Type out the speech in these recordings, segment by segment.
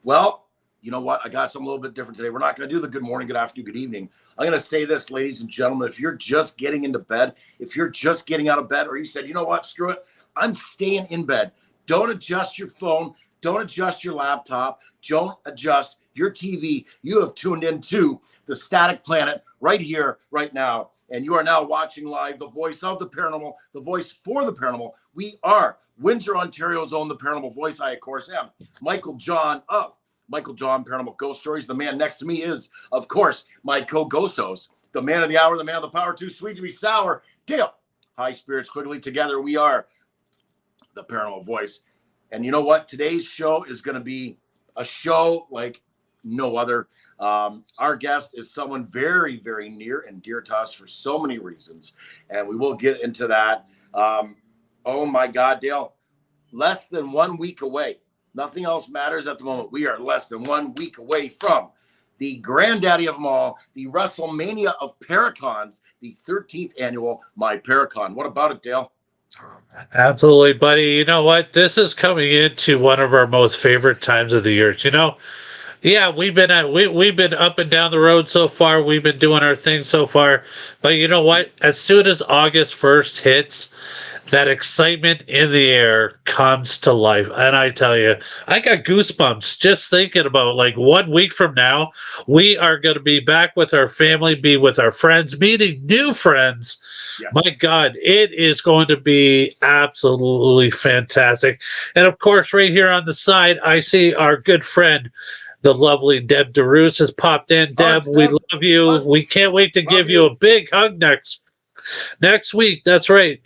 Well, you know what? I got something a little bit different today. We're not going to do the good morning, good afternoon, good evening. I'm going to say this, ladies and gentlemen. If you're just getting into bed, if you're just getting out of bed, or you said, you know what, screw it, I'm staying in bed. Don't adjust your phone. Don't adjust your laptop. Don't adjust your TV. You have tuned into the Static Planet right here, right now. And you are now watching live the voice of the paranormal, the voice for the paranormal. We are Windsor, Ontario's own The Paranormal Voice. I, of course, am Michael John of Michael John Paranormal Ghost Stories. The man next to me is, of course, my co-ghost host, the man of the hour, the man of the power, too sweet to be sour, Dale. High spirits quickly. Together we are The Paranormal Voice. And you know what? Today's show is going to be a show like no other. Our guest is someone very, very near and dear to us for so many reasons. And we will get into that. Oh, my God, Dale. Less than 1 week away. Nothing else matters at the moment. We are less than 1 week away from the granddaddy of them all, the WrestleMania of Paracons, the 13th annual My Paracon. What about it, Dale? Absolutely, buddy. You know what? This is coming into one of our most favorite times of the year. You know, yeah, we've been up and down the road so far. We've been doing our thing so far. But you know what? As soon as August 1st hits, that excitement in the air comes to life. And I tell you, I got goosebumps just thinking about like 1 week from now, we are going to be back with our family, be with our friends, meeting new friends. Yes. My God, it is going to be absolutely fantastic. And of course, right here on the side, I see our good friend, the lovely Deb DeRoos has popped in. Deb, we love you. We can't wait to give you a big hug next week. That's right.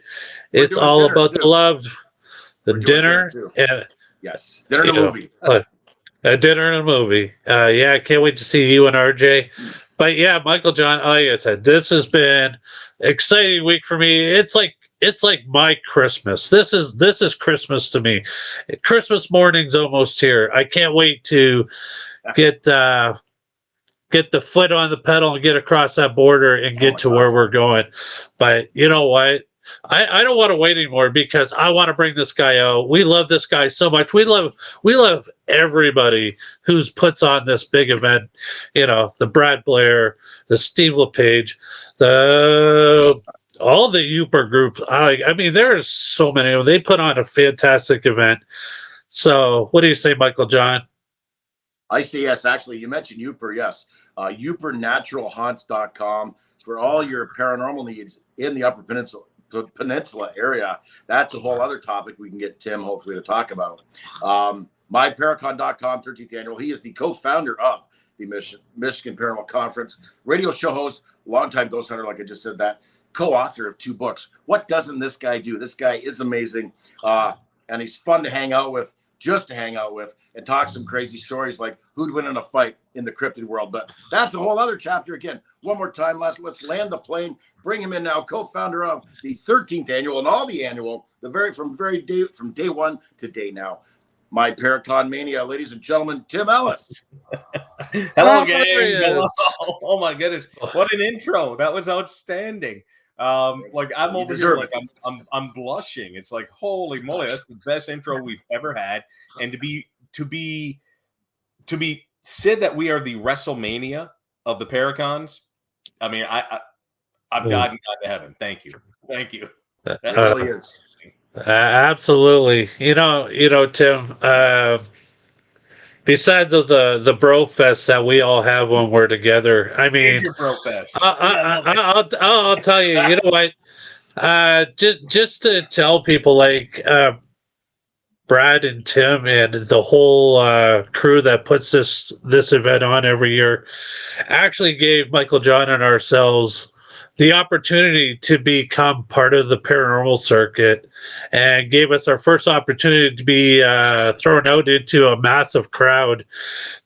It's all about the love, the dinner, and yes, dinner and a movie. A dinner and a movie. Yeah, I can't wait to see you and RJ. But yeah, Michael John, like I said, this has been exciting week for me. It's like my Christmas. This is Christmas to me. Christmas morning's almost here. I can't wait to get the foot on the pedal and get across that border and get to where we're going. But you know what? I don't want to wait anymore because I want to bring this guy out. We love this guy so much. We love everybody who's puts on this big event. You know, the Brad Blair, the Steve LePage, all the Uper groups. I mean, there's so many of them. They put on a fantastic event. So what do you say, Michael John? I say yes. Actually, you mentioned Uper. Yes. UperNaturalHaunts.com for all your paranormal needs in the Upper Peninsula area. That's a whole other topic we can get Tim hopefully to talk about. MyParacon.com, 13th annual. He is the co-founder of the Michigan Paranormal Conference, radio show host, longtime ghost hunter, like I just said, that co-author of 2 books. What doesn't this guy do? This guy is amazing, and he's fun to hang out with, and talk some crazy stories like who'd win in a fight in the cryptid world. But that's a whole other chapter. Again, one more time, let's land the plane. Bring him in now, co-founder of the 13th annual and all the annual, from day one to day now. My Paracon Mania, ladies and gentlemen, Tim Ellis. Hello, gang. Hello. Oh my goodness, what an intro! That was outstanding. Like I'm over here, like I'm blushing. It's like holy moly, that's the best intro we've ever had. And to be said that we are the WrestleMania of the Paracons. I mean, I've gotten to heaven. Thank you. That really is. Absolutely. You know, Tim. Besides the bro fest that we all have when we're together, I mean, bro fest. I'll tell you. You know what? Just to tell people, like Brad and Tim and the whole crew that puts this event on every year, actually gave Michael John and ourselves the opportunity to become part of the paranormal circuit, and gave us our first opportunity to be thrown out into a massive crowd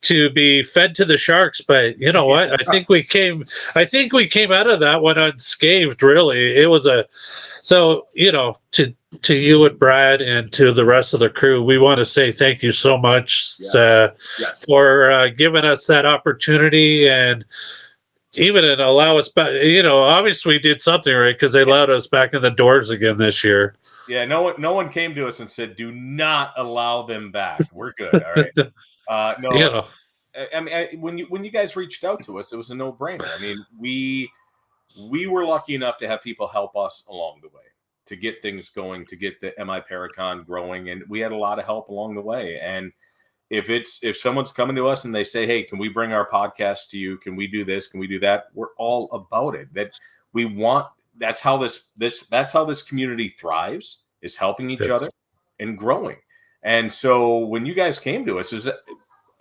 to be fed to the sharks. But you know what? I think we came out of that one unscathed. Really, it was a so to you and Brad and to the rest of the crew, we want to say thank you so much for giving us that opportunity, and even allow us back. Obviously we did something right because they allowed us back in the doors again this year. Yeah, no one came to us and said, "Do not allow them back. We're good." All right. No, I mean, when you guys reached out to us, it was a no-brainer. I mean, we were lucky enough to have people help us along the way to get things going, to get the Miparacon growing, and we had a lot of help along the way. And if someone's coming to us and they say, "Hey, can we bring our podcast to you? Can we do this? Can we do that?" We're all about it. That we want. That's how this community thrives, is helping each other and growing. And so when you guys came to us,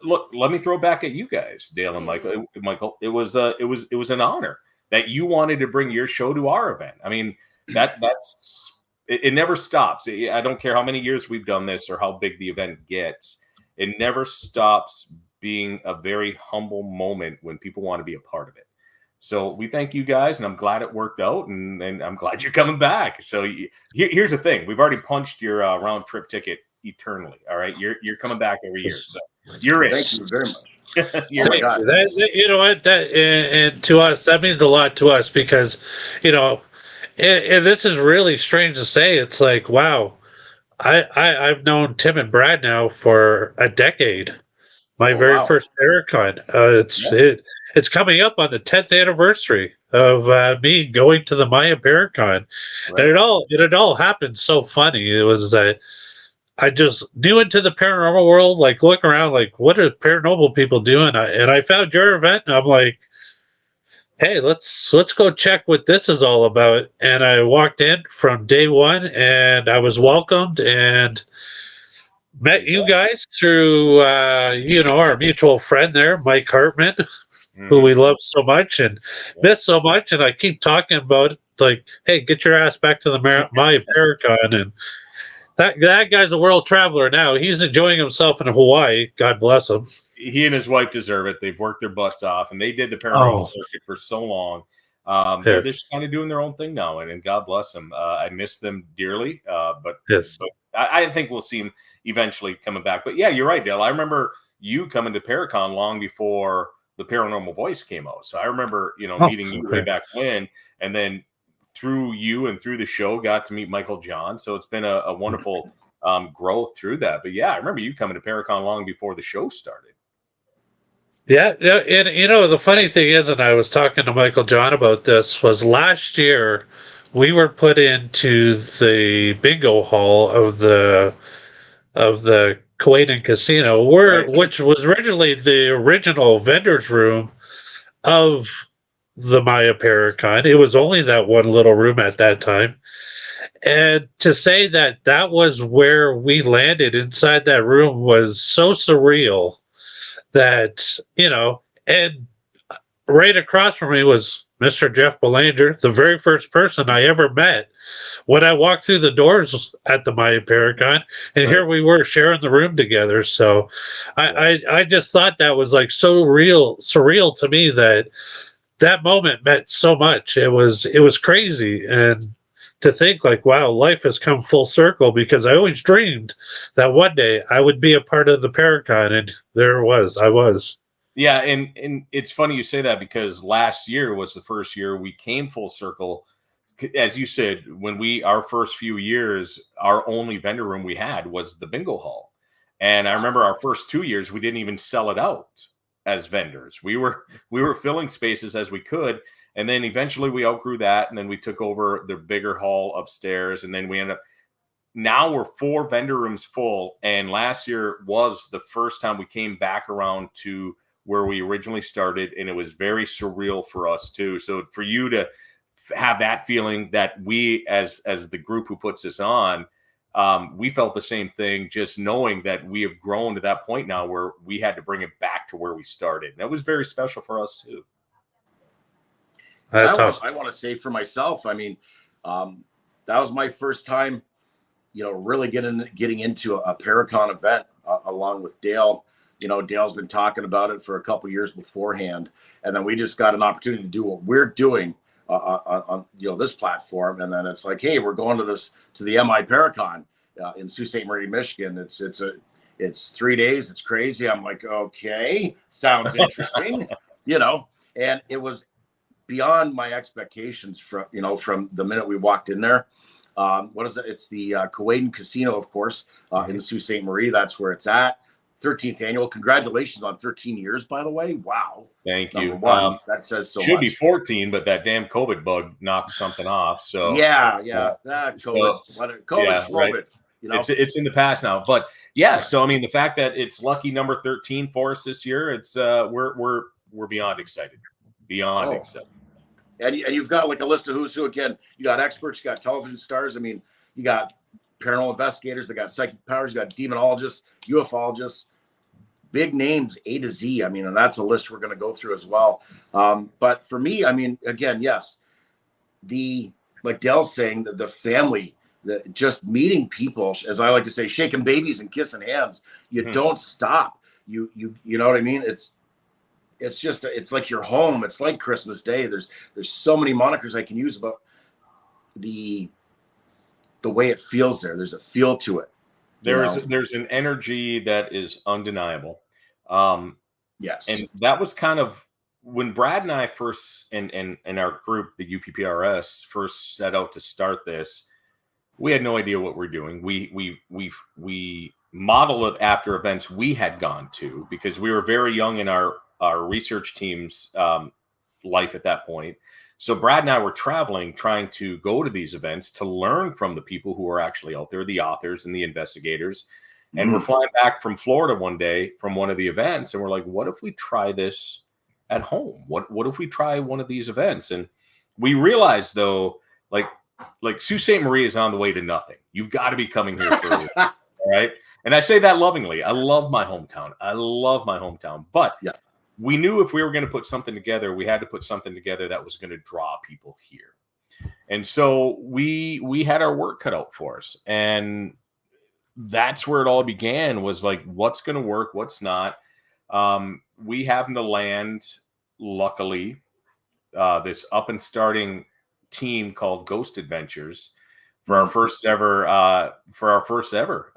look, let me throw back at you guys, Dale and Michael. Michael, it was an honor that you wanted to bring your show to our event. I mean, it never stops. I don't care how many years we've done this or how big the event gets. It never stops being a very humble moment when people want to be a part of it. So we thank you guys, and I'm glad it worked out, and I'm glad you're coming back. So here's the thing: we've already punched your round trip ticket eternally. All right, you're coming back every year, so you're in. Thank you very much. Oh my God. You know what? And to us, that means a lot to us because, and this is really strange to say. It's like, wow, I've known Tim and Brad now for a decade. My very first Paracon. It's coming up on the 10th anniversary of me going to the Maya Paracon, and it all happened so funny. It was I just new into the paranormal world, like looking around, like what are paranormal people doing? And I found your event, and I'm like, hey, let's go check what this is all about. And I walked in from day one, and I was welcomed and met you guys through our mutual friend there, Mike Hartman, who we love so much and miss so much. And I keep talking about it, like, hey, get your ass back to the Maya Paracon. And that guy's a world traveler now. He's enjoying himself in Hawaii. God bless him. He and his wife deserve it. They've worked their butts off, and they did the paranormal circuit for so long. They're just kind of doing their own thing now, and God bless them. I miss them dearly, but I think we'll see them eventually coming back. But yeah, you're right, Dale. I remember you coming to Paracon long before the Paranormal Voice came out. So I remember, meeting you way back when, and then through you and through the show, got to meet Michael John. So it's been a wonderful growth through that. But yeah, I remember you coming to Paracon long before the show started. Yeah, and the funny thing is, and I was talking to Michael John about this, was last year we were put into the bingo hall of the Kuwaitan Casino, which was originally the original vendor's room of the Maya Paracon. It was only that one little room at that time. And to say that was where we landed inside that room was so surreal that, and right across from me was Mr. Jeff Belanger, the very first person I ever met when I walked through the doors at the Maya Paracon, and here we were sharing the room together. So I just thought that was like so surreal to me that moment meant so much. It was crazy. And to think like, wow, life has come full circle, because I always dreamed that one day I would be a part of the Paracon, and there it was. I was. Yeah, and it's funny you say that, because last year was the first year we came full circle. As you said, when our first few years, our only vendor room we had was the bingo hall. And I remember our first 2 years, we didn't even sell it out as vendors. We were filling spaces as we could. And then eventually we outgrew that. And then we took over the bigger hall upstairs. And then we ended up, now we're 4 vendor rooms full. And last year was the first time we came back around to where we originally started. And it was very surreal for us too. So for you to have that feeling that we, as the group who puts this on, we felt the same thing, just knowing that we have grown to that point now where we had to bring it back to where we started. And that was very special for us too. That's awesome. I want to say for myself, I mean, that was my first time, really getting into a Paracon event along with Dale. Dale's been talking about it for a couple years beforehand, and then we just got an opportunity to do what we're doing on this platform. And then it's like, hey, we're going to the MI Paracon in Sault Ste. Marie, Michigan. It's 3 days. It's crazy. I'm like, okay, sounds interesting, and it was beyond my expectations from the minute we walked in there. What is it? It's the Kuwaitan Casino, of course, in Sault Ste. Marie. That's where it's at. 13th annual. Congratulations on 13 years, by the way. Wow. Thank you. That says so should much. Be 14, but that damn COVID bug knocked something off. So COVID. Right. It's in the past now. But so I mean, the fact that it's lucky number 13 for us this year, it's we're beyond excited. Beyond excited. And you've got like a list of who's who. Again, you got experts, you got television stars. I mean, you got paranormal investigators, they got psychic powers, you got demonologists, ufologists, big names A to Z. I mean, and that's a list we're going to go through as well. But for me, I mean, again, yes, like Dale's saying, the family, just meeting people, as I like to say, shaking babies and kissing hands. You don't stop. You know what I mean? It's just, it's like your home. It's like Christmas Day. There's so many monikers I can use about the way it feels there. There's a feel to it. There's an energy that is undeniable. Yes. And that was kind of when Brad and I first, and our group, the UPPRS, first set out to start this. We had no idea what we're doing. We model it after events we had gone to, because we were very young in our research team's life at that point. So Brad and I were traveling, trying to go to these events to learn from the people who are actually out there, the authors and the investigators. And we're flying back from Florida one day from one of the events, and we're like, what if we try this at home? What if we try one of these events? And we realized, though, like Sault Ste. Marie is on the way to nothing. You've got to be coming here for all right? And I say that lovingly. I love my hometown. But we knew if we were going to put something together, we had to put something together that was going to draw people here. And so we had our work cut out for us. And that's where it all began, was like, what's going to work, what's not. We happened to land, luckily, this up and starting team called Ghost Adventures for our first ever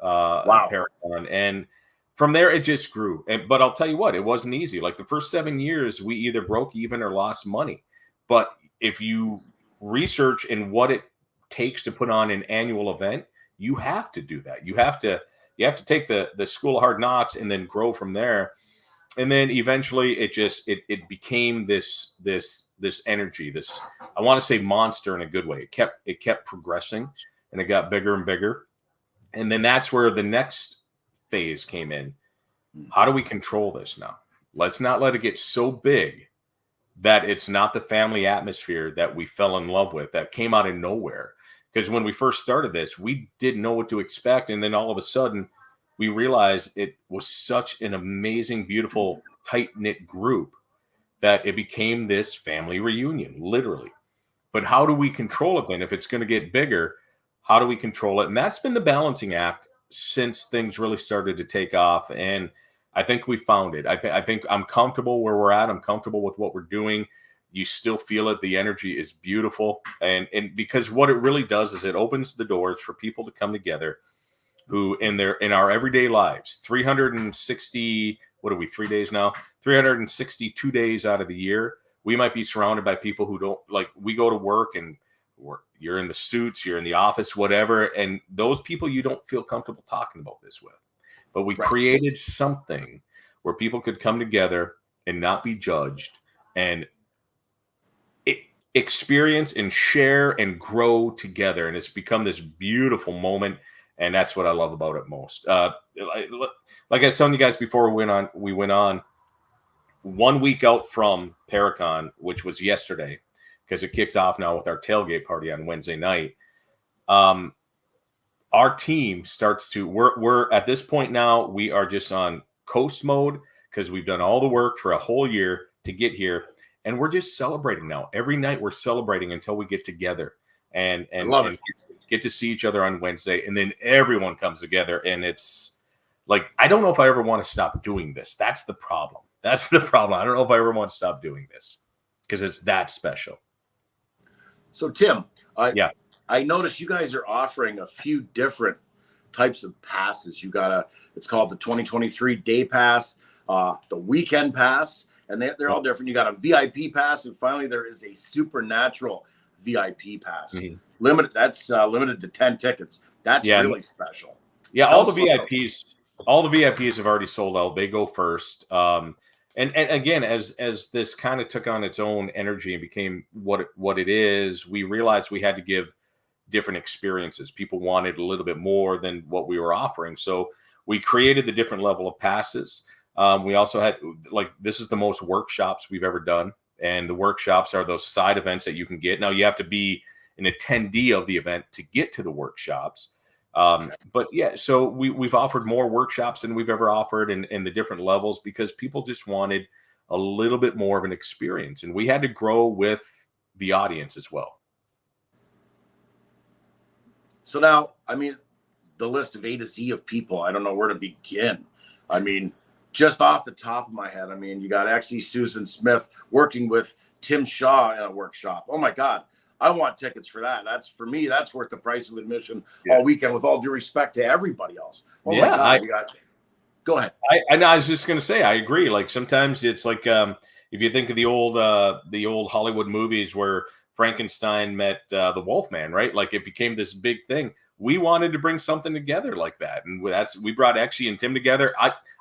Paracon. And from there, it just grew. But I'll tell you what, it wasn't easy. Like the first 7 years, we either broke even or lost money. But if you research in what it takes to put on an annual event, you have to do that. You have to take the school of hard knocks and then grow from there. And then eventually it became this energy, this, I want to say monster in a good way. It kept progressing, and it got bigger and bigger. And then that's where the next phase came in. How do we control this now? Let's not let it get so big that it's not the family atmosphere that we fell in love with, that came out of nowhere. Because when we first started this, we didn't know what to expect. And then all of a sudden, we realized it was such an amazing, beautiful, tight-knit group that it became this family reunion, literally. But how do we control it then? If it's going to get bigger, how do we control it? And that's been the balancing act since things really started to take off. And I think we found it. I think I'm comfortable where we're at. I'm comfortable with what we're doing. You still feel it. The energy is beautiful. And because what it really does is it opens the doors for people to come together who in our everyday lives, 360, what are we, 3 days now? 362 days out of the year, we might be surrounded by people who don't, like, we go to work and you're in the suits, you're in the office, whatever. And those people you don't feel comfortable talking about this with. But we created something where people could come together and not be judged and experience and share and grow together. And it's become this beautiful moment. And that's what I love about it most. Like I was telling you guys before we went on 1 week out from Paracon, which was yesterday, because it kicks off now with our tailgate party on Wednesday night. Our team starts to, we're at this point now, we are just on coast mode because we've done all the work for a whole year to get here. and we're just celebrating now. Every night we're celebrating until we get together and get to see each other on Wednesday, and then everyone comes together, and it's like, I don't know if I ever want to stop doing this. That's the problem. I don't know if I ever want to stop doing this because it's that special. So Tim, I noticed you guys are offering a few different types of passes. You got it's called the 2023 Day Pass, the Weekend Pass, and they're all different. You got a VIP pass, and finally there is a Supernatural VIP pass. Mm-hmm. Limited to 10 tickets. That's really special. Yeah, all the VIPs have already sold out. They go first. And again, as this kind of took on its own energy and became what it is, we realized we had to give different experiences. People wanted a little bit more than what we were offering. So we created the different level of passes. We also had, this is the most workshops we've ever done. And the workshops are those side events that you can get. Now you have to be an attendee of the event to get to the workshops. But yeah, so we've offered more workshops than we've ever offered in the different levels because people just wanted a little bit more of an experience. And we had to grow with the audience as well. So now, the list of A to Z of people, I don't know where to begin. Just off the top of my head, you got XE Susan Smith working with Tim Shaw in a workshop. Oh my God, I want tickets for that. That's worth the price of admission all weekend, with all due respect to everybody else. Oh my God, go ahead. I was just going to say, I agree. Like sometimes it's like, if you think of the old Hollywood movies where Frankenstein met the Wolfman, right? Like it became this big thing. We wanted to bring something together like that. And we brought Exie and Tim together.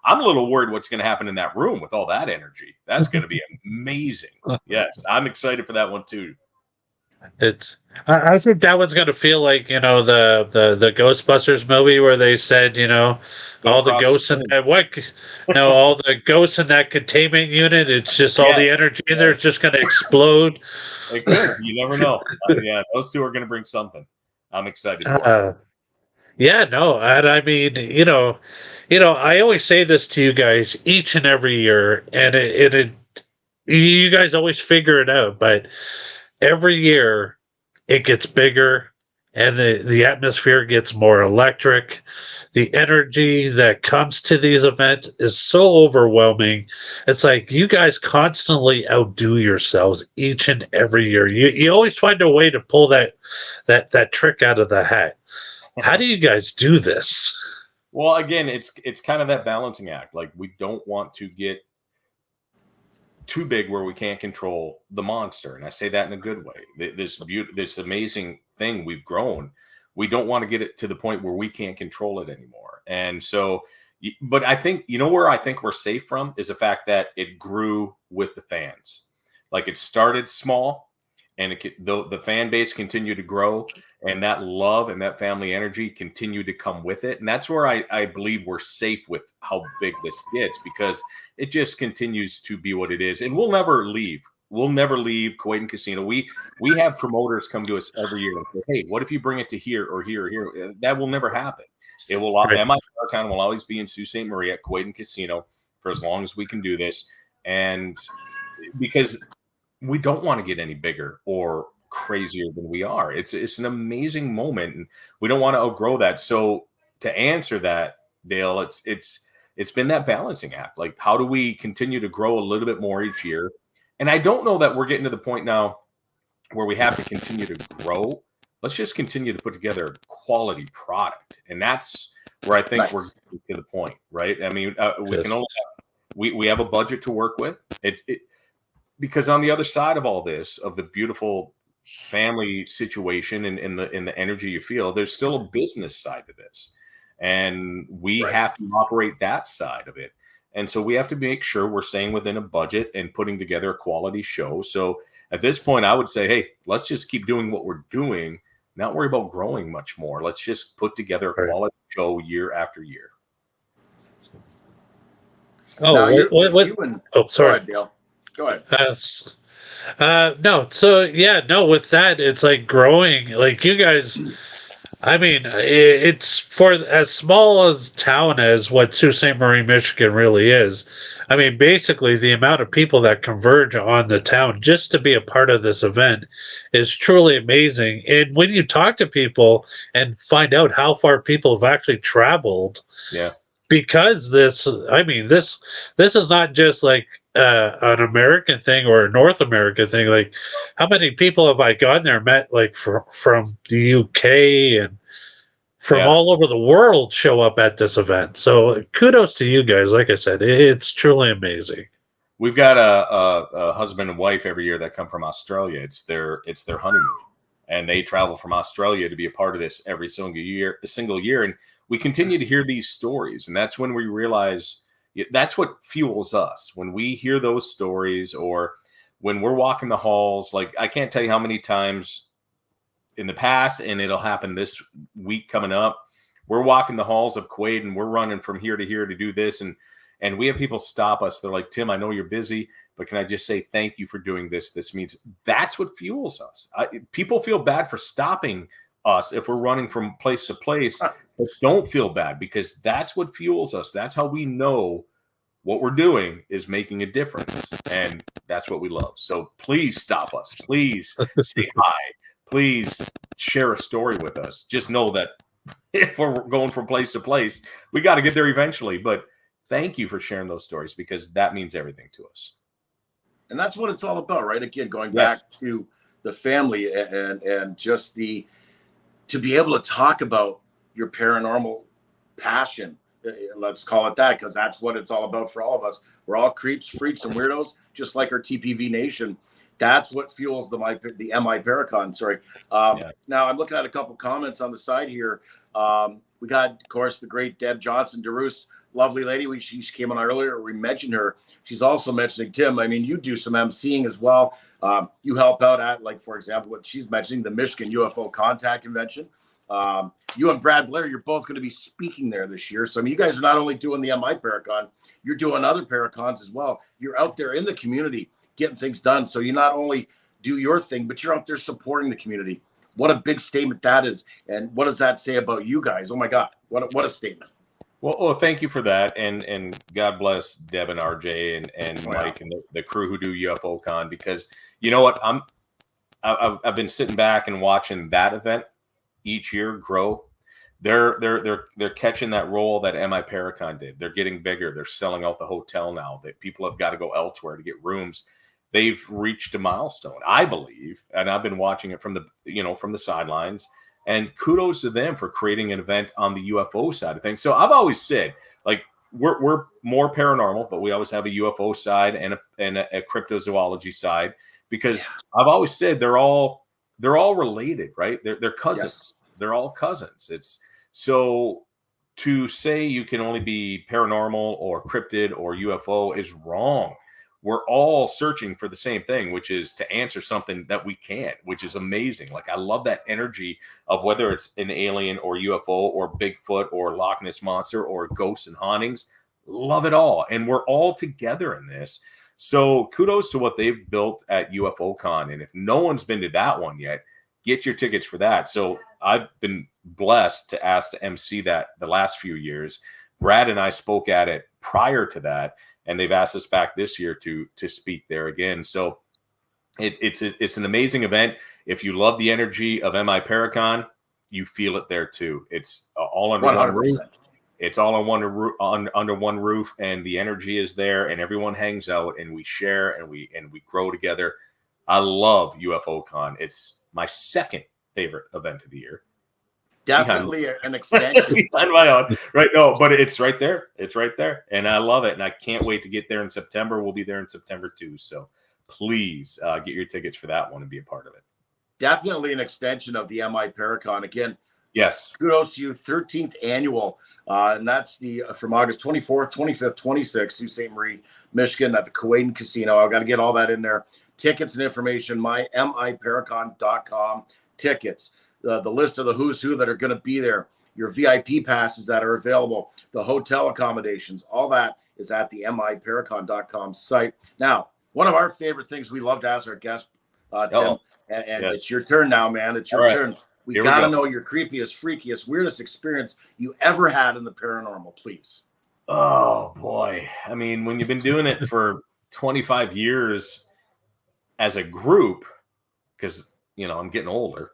I'm a little worried what's going to happen in that room with all that energy. That's going to be amazing. Yes, I'm excited for that one too. I think that one's going to feel like, the Ghostbusters movie where they said, all the ghosts in all the ghosts in that containment unit, it's just all the energy in there is just going to explode. It could. You never know. Yeah, those two are going to bring something. I'm excited. And I always say this to you guys each and every year, and you guys always figure it out, but every year it gets bigger and the atmosphere gets more electric. The energy that comes to these events is so overwhelming. It's like you guys constantly outdo yourselves each and every year. You always find a way to pull that trick out of the hat. How do you guys do this? Well, again, it's kind of that balancing act. Like we don't want to get too big where we can't control the monster. And I say that in a good way. This amazing thing we've grown. We don't want to get it to the point where we can't control it anymore. And so, but I think, where I think we're safe from is the fact that it grew with the fans. Like it started small and the fan base continued to grow, and that love and that family energy continued to come with it. And that's where I believe we're safe with how big this gets, because it just continues to be what it is. And we'll never leave. We'll never leave Kuwait Casino. We have promoters come to us every year and say, hey, what if you bring it to here or here or here? That will never happen. It will. Right. MI Town will always be in Sault Ste. Marie at Kuwait Casino for as long as we can do this. And because we don't want to get any bigger or crazier than we are. It's an amazing moment, and we don't want to outgrow that. So to answer that, Dale, it's been that balancing act. Like, how do we continue to grow a little bit more each year? And I don't know that we're getting to the point now where we have to continue to grow. Let's just continue to put together a quality product. And that's where I think we're to the point, right? We can only we have a budget to work with. Because on the other side of all this, of the beautiful family situation and the energy you feel, there's still a business side to this. And we have to operate that side of it. And so we have to make sure we're staying within a budget and putting together a quality show. So at this point, I would say, hey, let's just keep doing what we're doing, not worry about growing much more. Let's just put together a quality show year after year. Sorry. Go ahead, Dale. Go ahead. With that, it's like growing. Like you guys, I mean, it's for as small as town as what Sault Ste. Marie, Michigan really is. I mean, basically, the amount of people that converge on the town just to be a part of this event is truly amazing. And when you talk to people and find out how far people have actually traveled, Yeah. because this is not just like an American thing or a North American thing. Like, how many people have I gone there met like from the UK and from Yeah. all over the world show up at this event? So kudos to you guys. Like I said, it's truly amazing. We've got a husband and wife every year that come from Australia. It's their honeymoon, and they travel from Australia to be a part of this every single year. And we continue to hear these stories, and that's when we realize that's what fuels us. When we hear those stories, or when we're walking the halls, like I can't tell you how many times in the past, and it'll happen this week coming up. We're walking the halls of Kuwait, and we're running from here to here to do this, and we have people stop us. They're like, Tim, I know you're busy, but can I just say thank you for doing this? This means that's what fuels us. People feel bad for stopping us if we're running from place to place, but don't feel bad, because that's what fuels us. That's how we know what we're doing is making a difference, and that's what we love. So please stop us. Please say hi. Please share a story with us. Just know that if we're going from place to place, we got to get there eventually, but thank you for sharing those stories, because that means everything to us. And that's what it's all about, right? Again, going back to the family and just to be able to talk about your paranormal passion. Let's call it that, because that's what it's all about for all of us. We're all creeps, freaks, and weirdos, just like our TPV Nation. That's what fuels the MI Paracon. Sorry. Now I'm looking at a couple comments on the side here. We got, of course, the great Deb Johnson, DeRoos, lovely lady. She came on earlier. We mentioned her. She's also mentioning Tim. I mean, you do some emceeing as well. You help out at, like, for example, what she's mentioning, the Michigan UFO Contact Convention. You and Brad Blair, you're both going to be speaking there this year. So, I mean, you guys are not only doing the MI Paracon, you're doing other Paracons as well. You're out there in the community getting things done. So you not only do your thing, but you're out there supporting the community. What a big statement that is. And what does that say about you guys? Oh my God, what a statement. Well, thank you for that. And God bless Deb and RJ and Mike and the crew who do UFO Con, because you know what? I've been sitting back and watching that event each year grow. They're catching that role that MI Paracon did. They're getting bigger. They're selling out the hotel now. That people have got to go elsewhere to get rooms. They've reached a milestone, I believe, and I've been watching it from the sidelines. And kudos to them for creating an event on the UFO side of things. So I've always said, like, we're more paranormal, but we always have a UFO side and a cryptozoology side, because I've always said they're all related, right? They're cousins. Yes. They're all cousins. It's so to say you can only be paranormal or cryptid or UFO is wrong. We're all searching for the same thing, which is to answer something that we can't, which is amazing. Like, I love that energy of whether it's an alien or UFO or Bigfoot or Loch Ness Monster or ghosts and hauntings. Love it all. And we're all together in this. So kudos to what they've built at UFO Con. And if no one's been to that one yet, get your tickets for that. So I've been blessed to ask to MC that the last few years. Brad and I spoke at it prior to that, and they've asked us back this year to speak there again. So it's an amazing event. If you love the energy of MI Paracon, you feel it there too. It's all under 100%. One roof. It's all under one roof, and the energy is there, and everyone hangs out, and we share, and we grow together. I love UFO Con. It's my second favorite event of the year. Definitely an extension. On my own. Right. No, but it's right there. It's right there. And I love it. And I can't wait to get there in September. We'll be there in September too. So please get your tickets for that one and be a part of it. Definitely an extension of the MI Paracon. Again, yes. Kudos to you. 13th annual. And that's from August 24th, 25th, 26th, Sault Ste. Marie, Michigan at the Kuwait Casino. I've got to get all that in there. Tickets and information, miparacon.com. Tickets. The list of the who's who that are going to be there, your VIP passes that are available, the hotel accommodations, all that is at the miparacon.com site. Now, one of our favorite things we love to ask our guests, Tim, and it's your turn now, man. It's your turn. We got to know your creepiest, freakiest, weirdest experience you ever had in the paranormal, please. Oh, boy. I mean, when you've been doing it for 25 years as a group, because, you know, I'm getting older.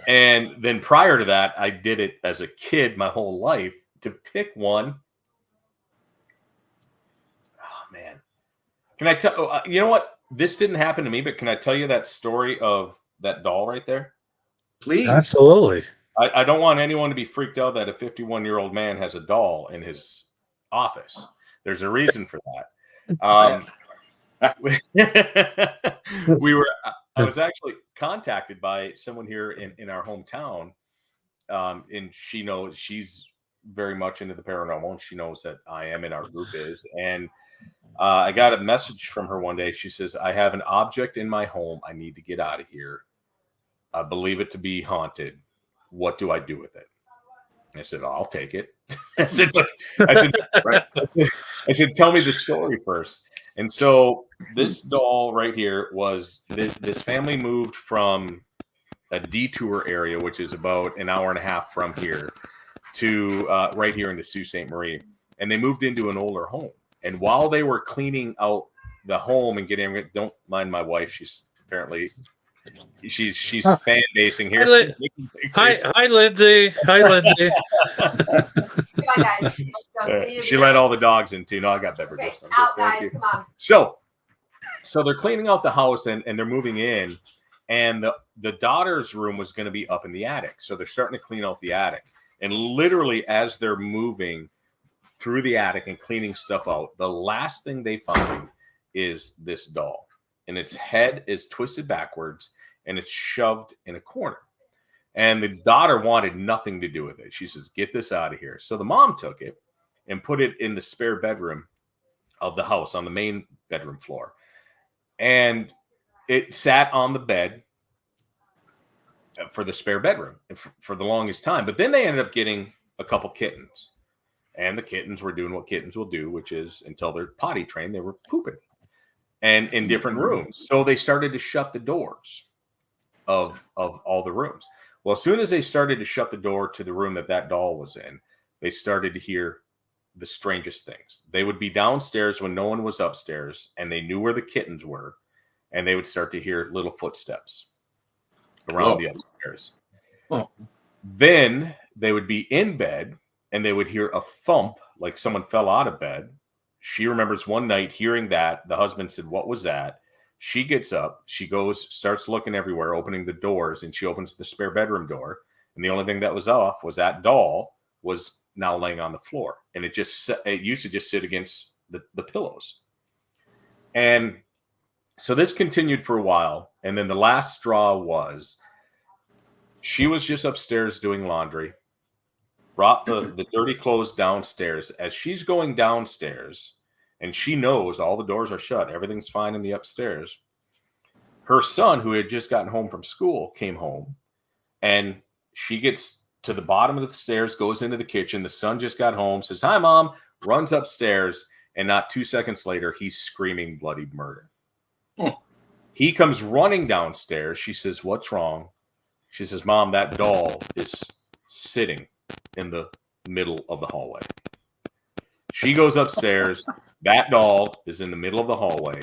And then prior to that, I did it as a kid my whole life. To pick one. Oh, man. Can I tell you know what? This didn't happen to me, but can I tell you that story of that doll right there? Please. Absolutely. I don't want anyone to be freaked out that a 51-year-old man has a doll in his office. There's a reason for that. I was actually contacted by someone here in our hometown, and she knows she's very much into the paranormal, and she knows that I am, and our group is. And I got a message from her one day. She says, "I have an object in my home. I need to get out of here. I believe it to be haunted. What do I do with it?" I said, "I'll take it." I said, "Tell me the story first." And so this doll right here was this family moved from a detour area, which is about an hour and a half from here, to right here into Sault Ste. Marie. And they moved into an older home. And while they were cleaning out the home and getting, don't mind my wife, she's apparently she's fan basing here. Hi, Lindsay. Hi, Lindsay. She let all the dogs in too. No, I got beverages. Okay, thank you. So they're cleaning out the house and they're moving in, and the daughter's room was going to be up in the attic. So they're starting to clean out the attic, and literally as they're moving through the attic and cleaning stuff out, the last thing they find is this doll, and its head is twisted backwards and it's shoved in a corner. And the daughter wanted nothing to do with it. She says, "Get this out of here." So the mom took it and put it in the spare bedroom of the house on the main bedroom floor. And it sat on the bed for the spare bedroom for the longest time. But then they ended up getting a couple kittens. And the kittens were doing what kittens will do, which is until they're potty trained, they were pooping and in different rooms. So they started to shut the doors of all the rooms. Well, as soon as they started to shut the door to the room that doll was in, they started to hear the strangest things. They would be downstairs when no one was upstairs, and they knew where the kittens were, and they would start to hear little footsteps around the upstairs. Then they would be in bed, and they would hear a thump like someone fell out of bed. She remembers one night hearing that. The husband said, "What was that?" She gets up, she goes, starts looking everywhere, opening the doors, and she opens the spare bedroom door. And the only thing that was off was that doll was now laying on the floor. And it used to just sit against the pillows. And so this continued for a while. And then the last straw was she was just upstairs doing laundry, brought the dirty clothes downstairs. As she's going downstairs, and she knows all the doors are shut, everything's fine in the upstairs, her son, who had just gotten home from school, came home, and she gets to the bottom of the stairs, goes into the kitchen. The son just got home, says, "Hi, Mom," runs upstairs, and not 2 seconds later, he's screaming bloody murder. He comes running downstairs. She says, "What's wrong?" She says, "Mom, that doll is sitting in the middle of the hallway." She goes upstairs. That doll is in the middle of the hallway.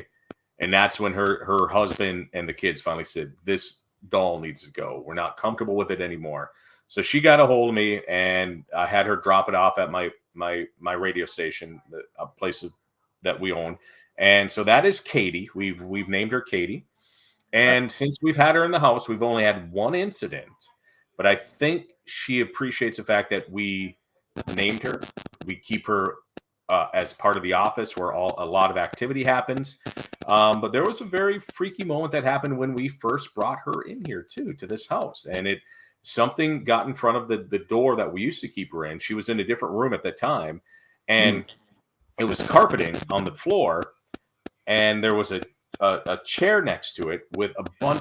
And that's when her husband and the kids finally said, "This doll needs to go. We're not comfortable with it anymore." So she got a hold of me, and I had her drop it off at my radio station, a place that we own. And so that is Katie. We've named her Katie. And since we've had her in the house, we've only had one incident. But I think she appreciates the fact that we named her. We keep her as part of the office where a lot of activity happens. But there was a very freaky moment that happened when we first brought her in here too, to this house. And something got in front of the door that we used to keep her in. She was in a different room at the time, and it was carpeting on the floor. And there was a chair next to it with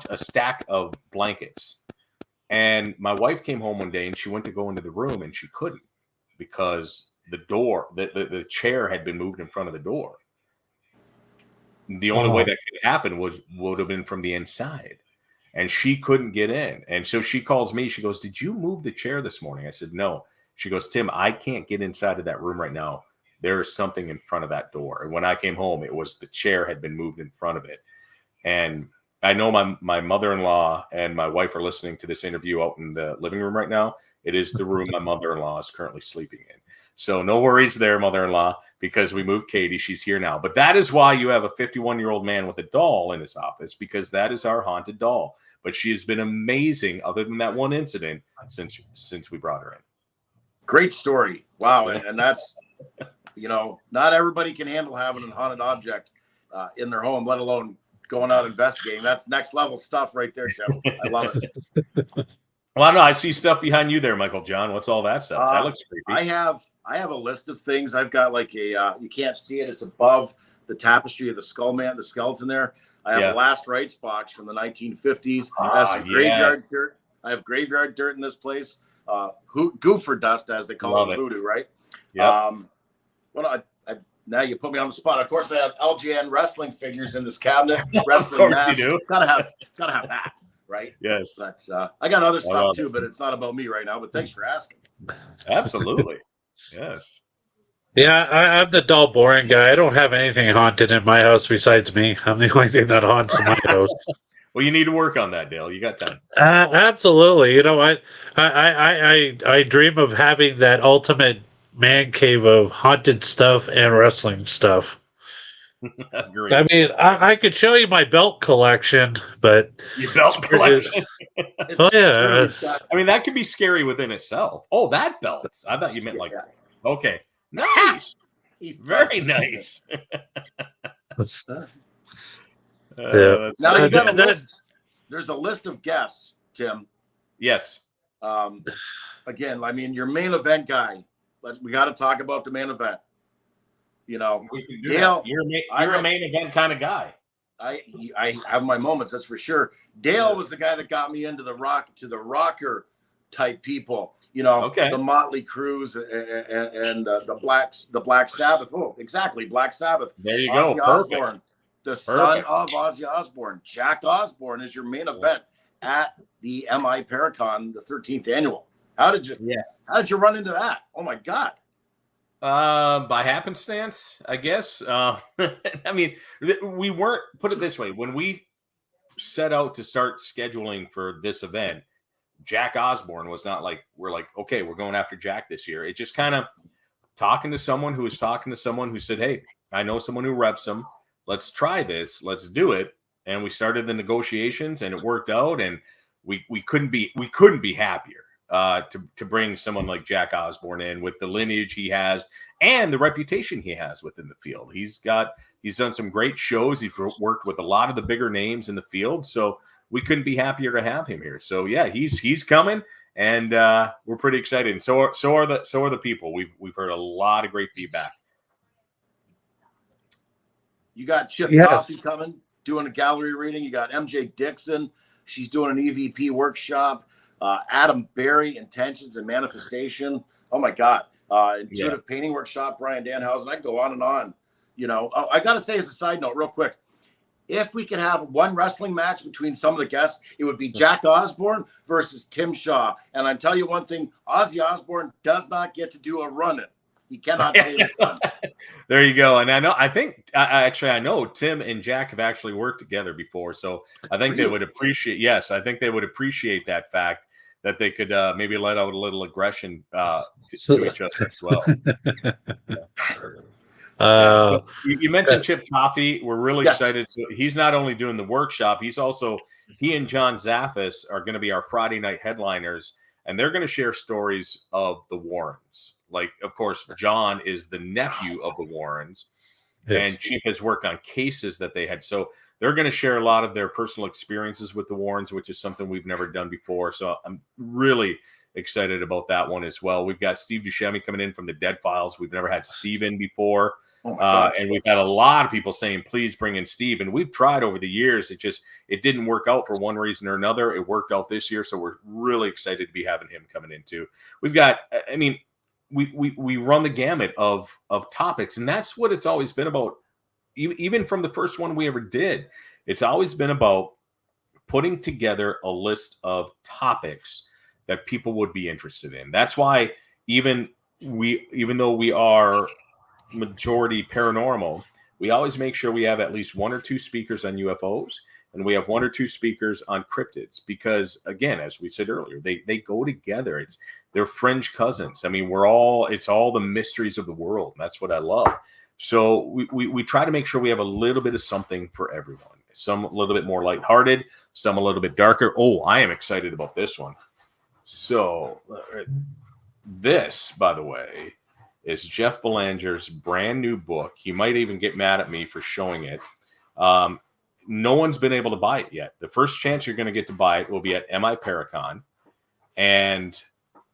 a stack of blankets. And my wife came home one day and she went to go into the room and she couldn't, because the chair had been moved in front of the door. The only way that could happen would have been from the inside. and she couldn't get in. And so she calls me. She goes, "Did you move the chair this morning?" I said, "No." She goes, "Tim, I can't get inside of that room right now. There is something in front of that door." And when I came home, it was the chair had been moved in front of it. And I know my mother-in-law and my wife are listening to this interview out in the living room right now. It is the room my mother-in-law is currently sleeping in. So no worries there, mother-in-law, because we moved Katie. She's here now. But that is why you have a 51-year-old man with a doll in his office, because that is our haunted doll. But she has been amazing, other than that one incident, since we brought her in. Great story. Wow. And that's, not everybody can handle having a haunted object in their home, let alone going out investigating. That's next level stuff right there, Tim. I love it. Well, I know I see stuff behind you there, Michael John. What's all that stuff? That looks creepy. I have a list of things. I've got like you can't see it. It's above the tapestry of the the skeleton there. I have a last rites box from the 1950s. That's some graveyard dirt. I have graveyard dirt in this place. Goofer dust, as they call it, voodoo, right? Yeah. Now you put me on the spot. Of course, I have LGN wrestling figures in this cabinet. Wrestling mask. You do. Gotta have that, right? Yes. But I got other stuff too, but it's not about me right now. But thanks for asking. Absolutely. Yes. Yeah, I'm the dull, boring guy. I don't have anything haunted in my house besides me. I'm the only thing that haunts my house. Well, you need to work on that, Dale. You got time. Absolutely. I dream of having that ultimate man cave of haunted stuff and wrestling stuff. Agreed. I mean, I could show you my belt collection, but your belt collection. Oh yeah. I mean, that could be scary within itself. Oh, that belt. I thought you meant like. Okay. Nice. Very nice. Now you got a list. There's a list of guests, Tim. Yes. Again, I mean, your main event guy. We got to talk about the main event. We can do Dale, that. You're a main event kind of guy. I have my moments, that's for sure. Dale was the guy that got me into the rocker type people. The Motley Crues and the Black Sabbath. Oh, exactly, Black Sabbath. There you Ozzy go. Osbourne, the son of Ozzy Osbourne. Jack Osbourne is your main event at the Miparacon, the 13th annual. How did you run into that? Oh my God. By happenstance, I guess. I mean, we weren't, put it this way, when we set out to start scheduling for this event, Jack Osbourne was not like, we're like, okay, we're going after Jack this year. It just kind of talking to someone who was talking to someone who said, hey, I know someone who reps him. Let's try this. Let's do it. And we started the negotiations and it worked out. And we couldn't be happier to bring someone like Jack Osbourne in with the lineage he has and the reputation he has within the field. He's done some great shows. He's worked with a lot of the bigger names in the field. So we couldn't be happier to have him here. So yeah, he's coming, and we're pretty excited. And so are the people. We've heard a lot of great feedback. You got Chip Coffey coming, doing a gallery reading. You got MJ Dixon. She's doing an EVP workshop. Adam Berry, Intentions and Manifestation. Oh my God. Intuitive Painting Workshop, Brian Danhausen. I go on and on. I got to say as a side note real quick, if we could have one wrestling match between some of the guests, it would be Jack Osbourne versus Tim Shaw. And I tell you one thing, Ozzy Osbourne does not get to do a run-in. He cannot save his son. There you go. And I know Tim and Jack have actually worked together before. So I think they would appreciate, that fact that they could maybe let out a little aggression to each other as well. So you mentioned Chip Coffey. We're really excited. So he's not only doing the workshop, he and John Zaffis are going to be our Friday night headliners, and they're going to share stories of the Warrens. Like, of course, John is the nephew of the Warrens, and Chief has worked on cases that they had. So they're going to share a lot of their personal experiences with the Warrens, which is something we've never done before. So I'm really excited about that one as well. We've got Steve Buscemi coming in from the Dead Files. We've never had Steve in before. And we've had a lot of people saying, please bring in Steve. And we've tried over the years. It didn't work out for one reason or another. It worked out this year. So we're really excited to be having him coming in too. We've got, we run the gamut of topics, and that's what it's always been about. Even from the first one we ever did, it's always been about putting together a list of topics that people would be interested in. That's why even though we are majority paranormal, we always make sure we have at least 1 or 2 speakers on UFOs, and we have 1 or 2 speakers on cryptids, because again, as we said earlier, they go together. They're fringe cousins. I mean, it's all the mysteries of the world. And that's what I love. So we try to make sure we have a little bit of something for everyone. Some a little bit more lighthearted, some a little bit darker. Oh, I am excited about this one. So this, by the way, is Jeff Belanger's brand new book. He might even get mad at me for showing it. No one's been able to buy it yet. The first chance you're going to get to buy it will be at Miparacon, and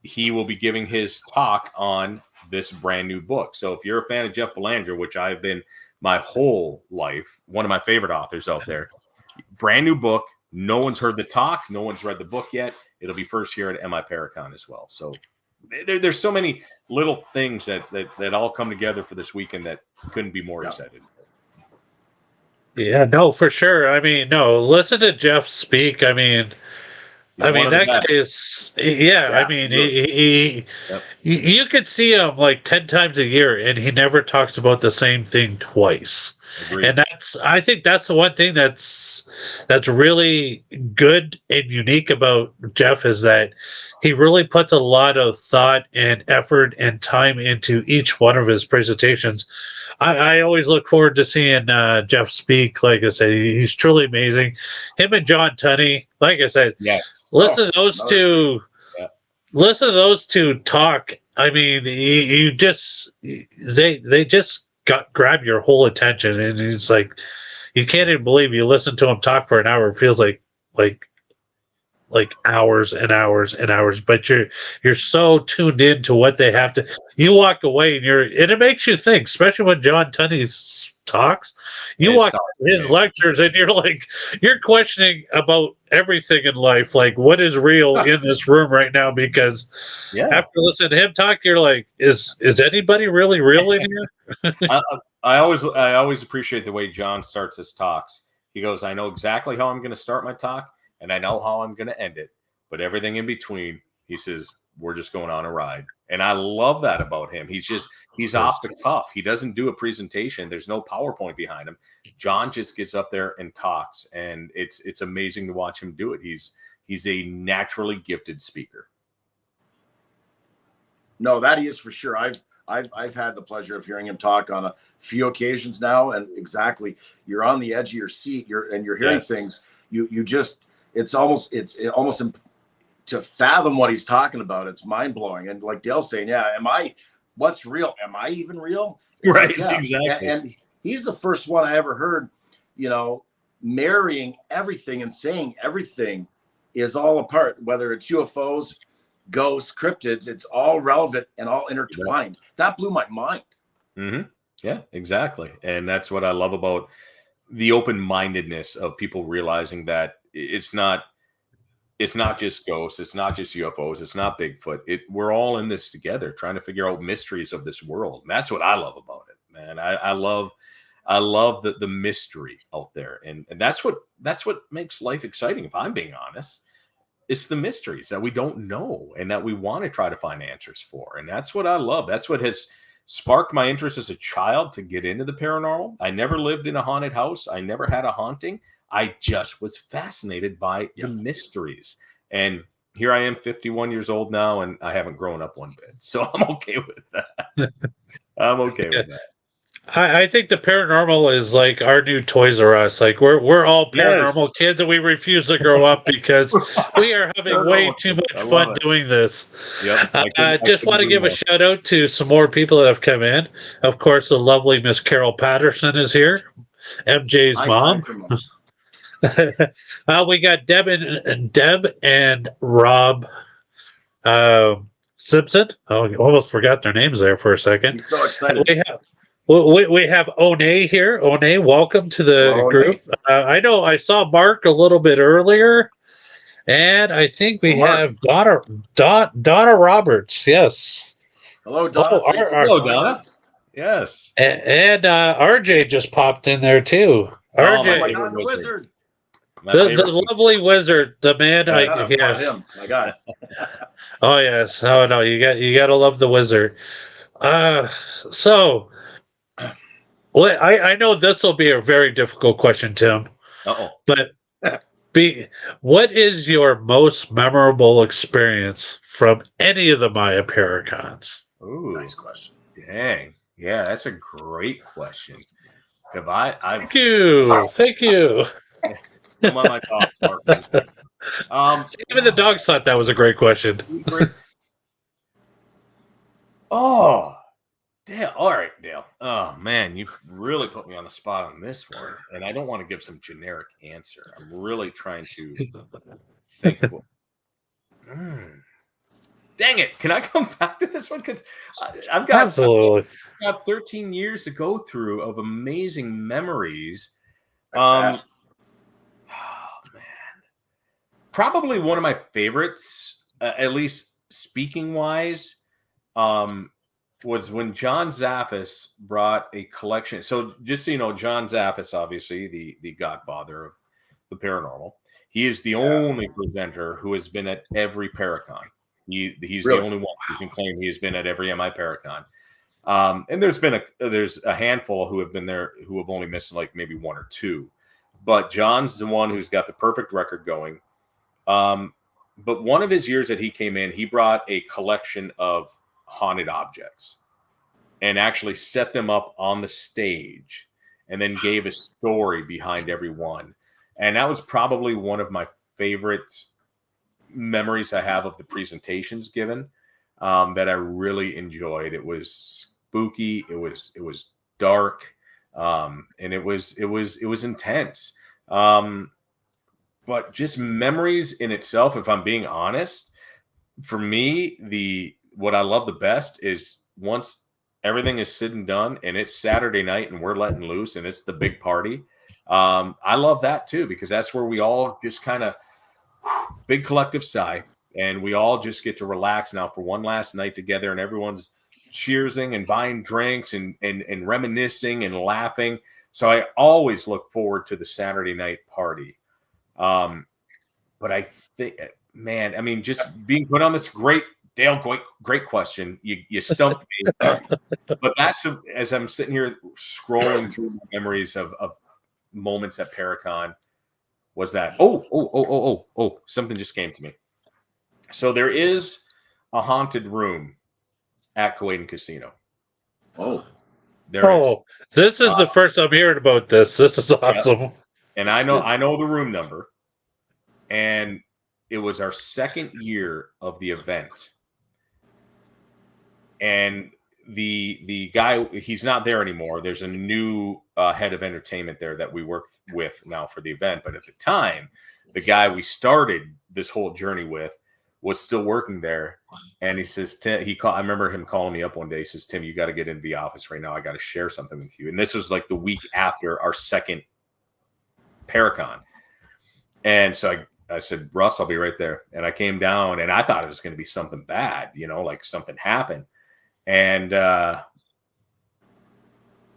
he will be giving his talk on this brand new book. So if you're a fan of Jeff Belanger, which I've been my whole life, one of my favorite authors out there, brand new book. No one's heard the talk. No one's read the book yet. It'll be first here at Miparacon as well. So there's so many little things that all come together for this weekend that couldn't be more excited. Yeah, no, for sure. I mean, no, listen to Jeff speak. I mean, that guy is, I mean, he you could see him like 10 times a year, and he never talks about the same thing twice. Agreed. And I think that's the one thing that's really good and unique about Jeff, is that he really puts a lot of thought and effort and time into each one of his presentations. I always look forward to seeing Jeff speak. Like I said, he's truly amazing. Him and John Tunney, like I said, listen to those two. Yeah. Listen to those two talk. I mean, they just grab your whole attention, and it's like you can't even believe you listen to them talk for an hour. It feels like hours and hours and hours, but you're so tuned in to what they have to. You walk away and it makes you think, especially when John Tunney talks. You watch his lectures and you're questioning about everything in life, like what is real in this room right now, because after listening to him talk, you're like, is anybody really real in here? I always appreciate the way John starts his talks. He goes, I know exactly how I'm going to start my talk, and I know how I'm going to end it, but everything in between, he says, we're just going on a ride. And I love that about him. He's off the cuff. He doesn't do a presentation. There's no PowerPoint behind him. John just gets up there and talks, and it's amazing to watch him do it. He's a naturally gifted speaker. No, that he is for sure. I've had the pleasure of hearing him talk on a few occasions now, and exactly, you're on the edge of your seat. You're hearing things. It's almost to fathom what he's talking about. It's mind blowing. And like Dale's saying, what's real? Am I even real? It's right. Exactly. And he's the first one I ever heard, marrying everything and saying everything is all a part, whether it's UFOs, ghosts, cryptids, it's all relevant and all intertwined. That blew my mind. Mm-hmm. Yeah, exactly. And that's what I love about the open-mindedness of people realizing that it's not just ghosts, it's not just UFOs, it's not Bigfoot. We're all in this together, trying to figure out mysteries of this world. And that's what I love about it, man. I love the mystery out there, and that's what makes life exciting. If I'm being honest, it's the mysteries that we don't know and that we want to try to find answers for, and that's what I love. That's what has sparked my interest as a child to get into the paranormal. I never lived in a haunted house. I never had a haunting. I just was fascinated by the mysteries. And here I am, 51 years old now, and I haven't grown up one bit. So I'm okay with that. I'm okay with that. I think the paranormal is like our new Toys R Us. Like we're all paranormal kids, and we refuse to grow up because we are having way too much fun doing this. Yep. I just want to give a shout out to some more people that have come in. Of course, the lovely Miss Carol Patterson is here, MJ's mom. We got Deb and Rob Simpson. Oh, I almost forgot their names there for a second. I'm so excited. We have One here. One, welcome to the group. I know I saw Mark a little bit earlier, and I think we have Donna Roberts. Yes. Hello, Donna. Hello, Donna. Yes. And RJ just popped in there too. RJ, oh my God, the wizard. The lovely wizard, the man. Him, my guy. Oh yes. Oh no, you got to love the wizard. So well, I know this will be a very difficult question, Tim. But what is your most memorable experience from any of the Maya Paracons? Ooh, nice question. Dang. Yeah, that's a great question. Thank you. Thank you. Don't mind my dogs barking. Even the dogs thought that was a great question. Oh, Dale. All right, Dale. Oh, man, you've really put me on the spot on this one. And I don't want to give some generic answer. I'm really trying to think. Dang it. Can I come back to this one? Because I've got 13 years to go through of amazing memories. Oh, man. Probably one of my favorites, at least speaking wise, was when John Zaffis brought a collection. So just so you know, John Zaffis, obviously the godfather of the paranormal. He is the only presenter who has been at every Paracon. He's the only one who can claim he has been at every MI Paracon. And there's a handful who have been there who have only missed like maybe one or two. But John's the one who's got the perfect record going. But one of his years that he came in, he brought a collection of haunted objects and actually set them up on the stage and then gave a story behind every one. And that was probably one of my favorite memories I have of the presentations given, that I really enjoyed. It was spooky. It was dark. And it was intense. But just memories in itself, if I'm being honest, for me, what I love the best is once everything is said and done and it's Saturday night and we're letting loose and it's the big party. I love that too, because that's where we all just kind of big collective sigh and we all just get to relax now for one last night together, and everyone's cheersing and buying drinks and reminiscing and laughing. So I always look forward to the Saturday night party. But I think, man, I mean, just being put on this great question. You stumped me. But that's as I'm sitting here scrolling through memories of moments at Paracon, was that something just came to me. So there is a haunted room at Kuwait Casino. This is the first I'm hearing about this. This is awesome. Yeah. And I know the room number. And it was our second year of the event. And the guy, he's not there anymore. There's a new head of entertainment there that we work with now for the event. But at the time, the guy we started this whole journey with was still working there. And he says, I remember him calling me up one day. He says, Tim, you got to get into the office right now. I got to share something with you. And this was like the week after our second Paracon. And so I said, Russ, I'll be right there. And I came down and I thought it was going to be something bad, like something happened. And all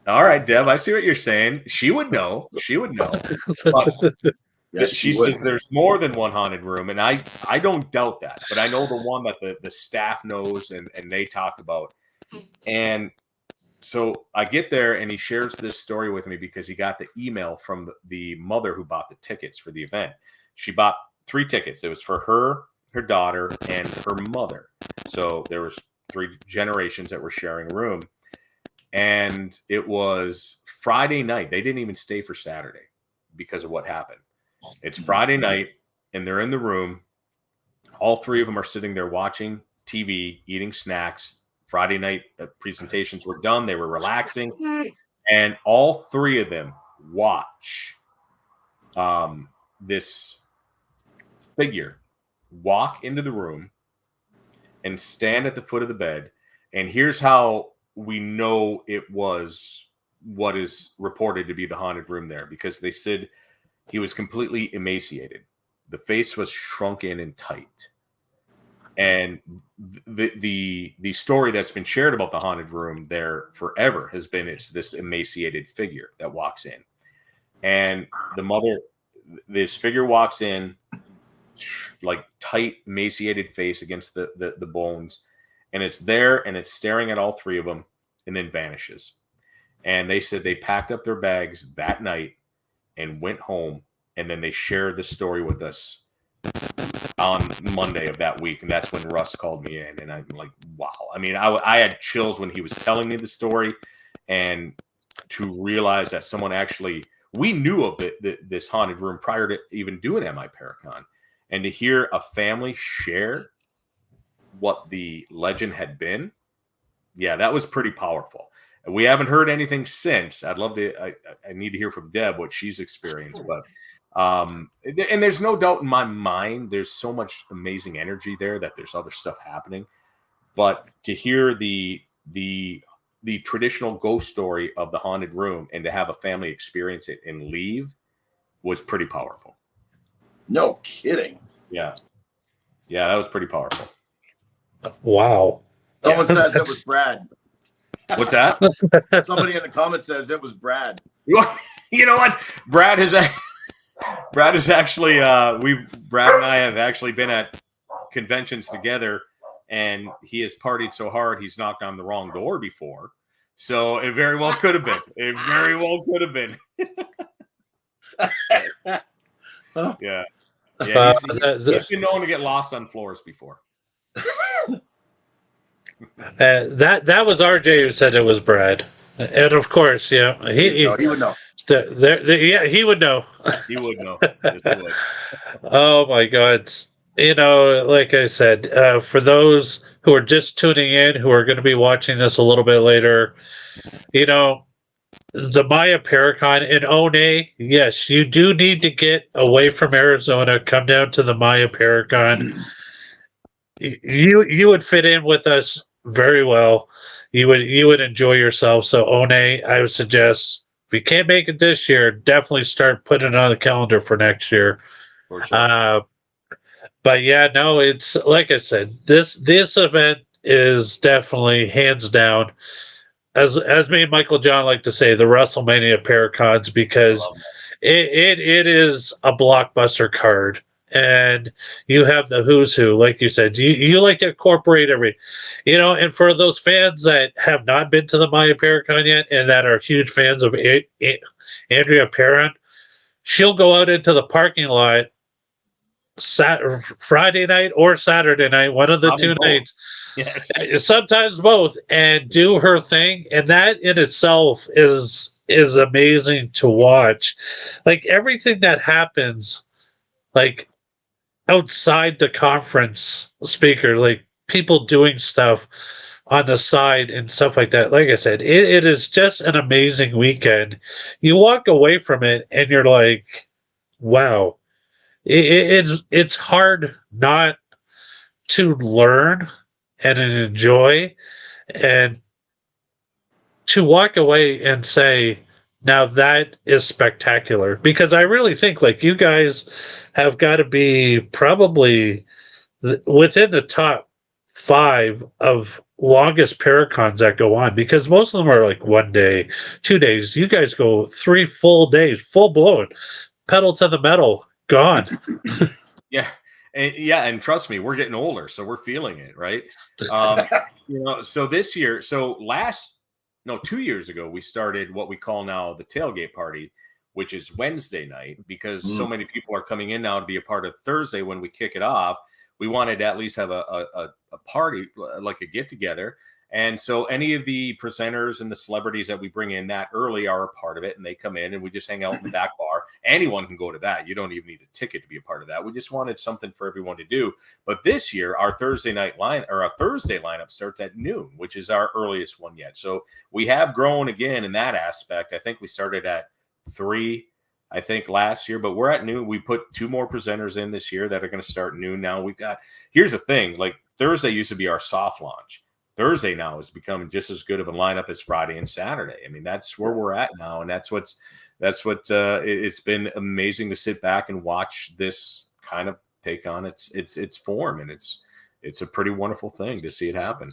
right, Deb, I see what you're saying. She would know. Yes, she says there's more than one haunted room. And I don't doubt that. But I know the one that the staff knows and they talk about. And so I get there and he shares this story with me because he got the email from the mother who bought the tickets for the event. She bought 3 tickets. It was for her daughter, and her mother. So there was 3 generations that were sharing a room. And it was Friday night. They didn't even stay for Saturday because of what happened. It's Friday night, and they're in the room. All 3 of them are sitting there watching TV, eating snacks. Friday night presentations were done. They were relaxing. And all 3 of them watch this figure walk into the room and stand at the foot of the bed. And here's how we know it was what is reported to be the haunted room there, because they said he was completely emaciated. The face was shrunk in and tight. And the story that's been shared about the haunted room there forever has been it's this emaciated figure that walks in. And the mother this figure walks in, like tight, emaciated face against the bones, and it's there and it's staring at all three of them, and then vanishes. And they said they packed up their bags that night and went home, and then they shared the story with us on Monday of that week, and that's when Russ called me in, and I'm like, wow. I mean, I had chills when he was telling me the story, and to realize that someone actually, we knew of this haunted room prior to even doing MI Paracon, and to hear a family share what the legend had been, yeah, that was pretty powerful. We haven't heard anything since. I'd love to. I need to hear from Deb what she's experienced, but and there's no doubt in my mind. There's so much amazing energy there that there's other stuff happening. But to hear the traditional ghost story of the haunted room and to have a family experience it and leave was pretty powerful. No kidding. Yeah, that was pretty powerful. Wow. Someone says it was Brad. What's that? Somebody in the comments says it was Brad. You know what? Brad is actually Brad and I have actually been at conventions together, and he has partied so hard he's knocked on the wrong door before. So it very well could have been. It very well could have been. Yeah. He's been known to get lost on floors before. That was RJ who said it was Brad, and of course, he would know. He would know. He would know. Yes, he would. Oh my God! Like I said, for those who are just tuning in, who are going to be watching this a little bit later, the Maya Paracon in One, yes, you do need to get away from Arizona, come down to the Maya Paracon. You would fit in with us very well. You would enjoy yourself. So One, I would suggest, if you can't make it this year, definitely start putting it on the calendar for next year. For sure. But yeah, no, it's like I said, this event is definitely hands down, as me and Michael John like to say, the WrestleMania Paracons, because it is a blockbuster card. And you have the who's who, like you said, you like to incorporate and for those fans that have not been to the Maya Paracon yet and that are huge fans of Andrea Perron, she'll go out into the parking lot Friday night or Saturday night, one of the two nights, sometimes both, and do her thing. And that in itself is amazing to watch. Like everything that happens, like outside the conference speaker, like people doing stuff on the side and stuff like that. Like I said, it is just an amazing weekend. You walk away from it and you're like, wow. It's hard not to learn and enjoy and to walk away and say, now that is spectacular, because I really think like you guys have got to be probably within the top 5 of longest Paracons that go on, because most of them are like 1 day, 2 days. You guys go 3 full days, full blown, pedal to the metal, gone. Yeah. And trust me, we're getting older, so we're feeling it, right? So this year, 2 years ago, we started what we call now the tailgate party, which is Wednesday night, because so many people are coming in now to be a part of Thursday when we kick it off. We wanted to at least have a party, like a get together. And so any of the presenters and the celebrities that we bring in that early are a part of it, and they come in and we just hang out in the back bar. Anyone can go to that. You don't even need a ticket to be a part of that. We just wanted something for everyone to do. But this year, our Thursday lineup starts at noon, which is our earliest one yet. So we have grown again in that aspect. I think we started at 3, I think, last year, but we're at noon. We put 2 more presenters in this year that are going to start noon. Now here's the thing, like Thursday used to be our soft launch. Thursday now has become just as good of a lineup as Friday and Saturday. I mean, that's where we're at now. And that's what it's been amazing to sit back and watch this kind of take on its form. And it's a pretty wonderful thing to see it happen.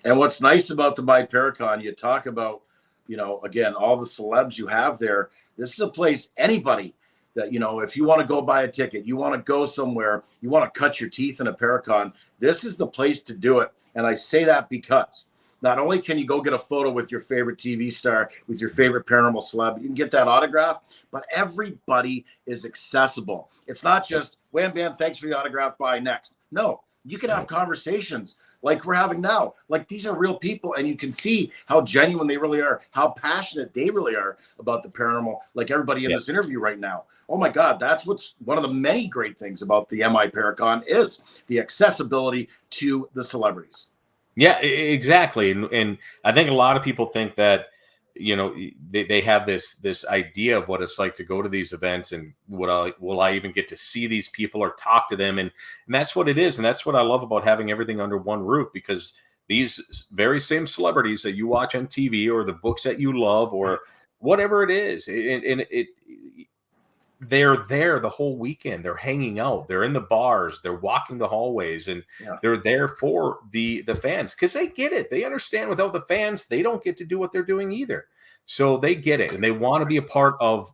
And what's nice about the My Paracon, you talk about, again, all the celebs you have there. This is a place anybody that, you know, if you want to go buy a ticket, you want to go somewhere, you want to cut your teeth in a Paracon, this is the place to do it. And I say that because not only can you go get a photo with your favorite TV star, with your favorite paranormal celeb, you can get that autograph, but everybody is accessible. It's not just, wham, bam, thanks for the autograph, bye, next. No, you can have conversations like we're having now. Like, these are real people, and you can see how genuine they really are, how passionate they really are about the paranormal, like everybody in this interview right now. Oh my God, that's what's one of the many great things about the MI Paracon is the accessibility to the celebrities. Yeah, exactly. And I think a lot of people think that, you know, they have this idea of what it's like to go to these events, and will I even get to see these people or talk to them? And that's what it is. And that's what I love about having everything under one roof, because these very same celebrities that you watch on TV, or the books that you love, or whatever it is, they're there the whole weekend. They're hanging out. They're in the bars. They're walking the hallways, and they're there for the fans, because they get it. They understand without the fans, they don't get to do what they're doing either. So they get it, and they want to be a part of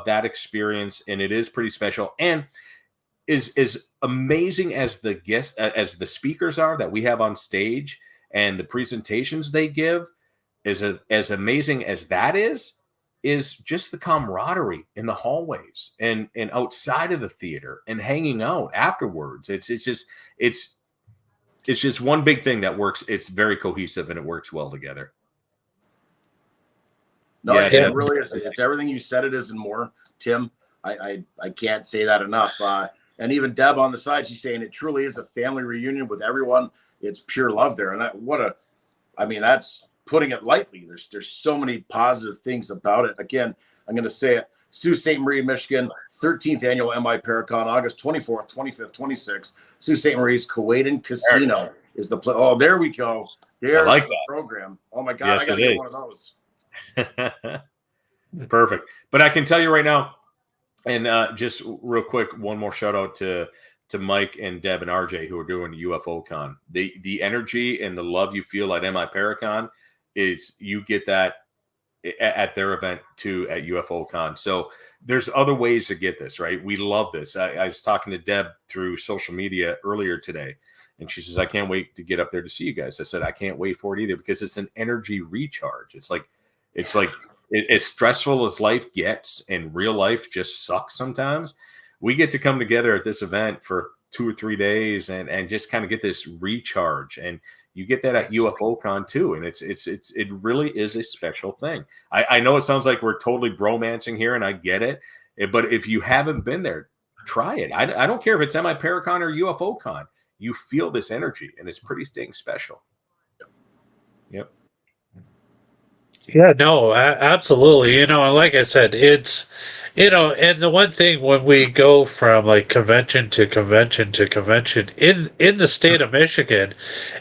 that experience, and it is pretty special. And is amazing as the guests, as the speakers are that we have on stage, and the presentations they give, as amazing as that is just the camaraderie in the hallways and outside of the theater and hanging out afterwards. It's just one big thing that works. It's very cohesive, and it works well together. No, it really is. It's everything you said it is and more, Tim. I can't say that enough. And even Deb on the side, she's saying it truly is a family reunion with everyone. It's pure love there. And that's putting it lightly. There's so many positive things about it. Again, I'm going to say it. Sault Ste. Marie, Michigan, 13th annual MI Paracon, August 24th, 25th, 26th. Sault Ste. Marie's Kuwaitan Casino is the place. Oh, there we go. There's the program. Oh my God, I got to get one of those. Perfect. But I can tell you right now, and just real quick, one more shout out to Mike and Deb and RJ, who are doing the UFO Con. The energy and the love you feel at MI Paracon is you get that at their event too at UFO Con. So there's other ways to get this, right? We love this. I was talking to Deb through social media earlier today, and she says, I can't wait to get up there to see you guys. I said, I can't wait for it either, because it's an energy recharge. It's like as stressful as life gets, and real life just sucks sometimes. We get to come together at this event for 2 or 3 days and just kind of get this recharge. And you get that at UFO Con too. And it really is a special thing. I know it sounds like we're totally bromancing here, and I get it. But if you haven't been there, try it. I don't care if it's MI Paracon or UFO Con. You feel this energy, and it's pretty dang special. Yep. Yeah, no, absolutely. You know, and like I said, it's, you know, and the one thing when we go from like convention to convention to convention in the state of Michigan,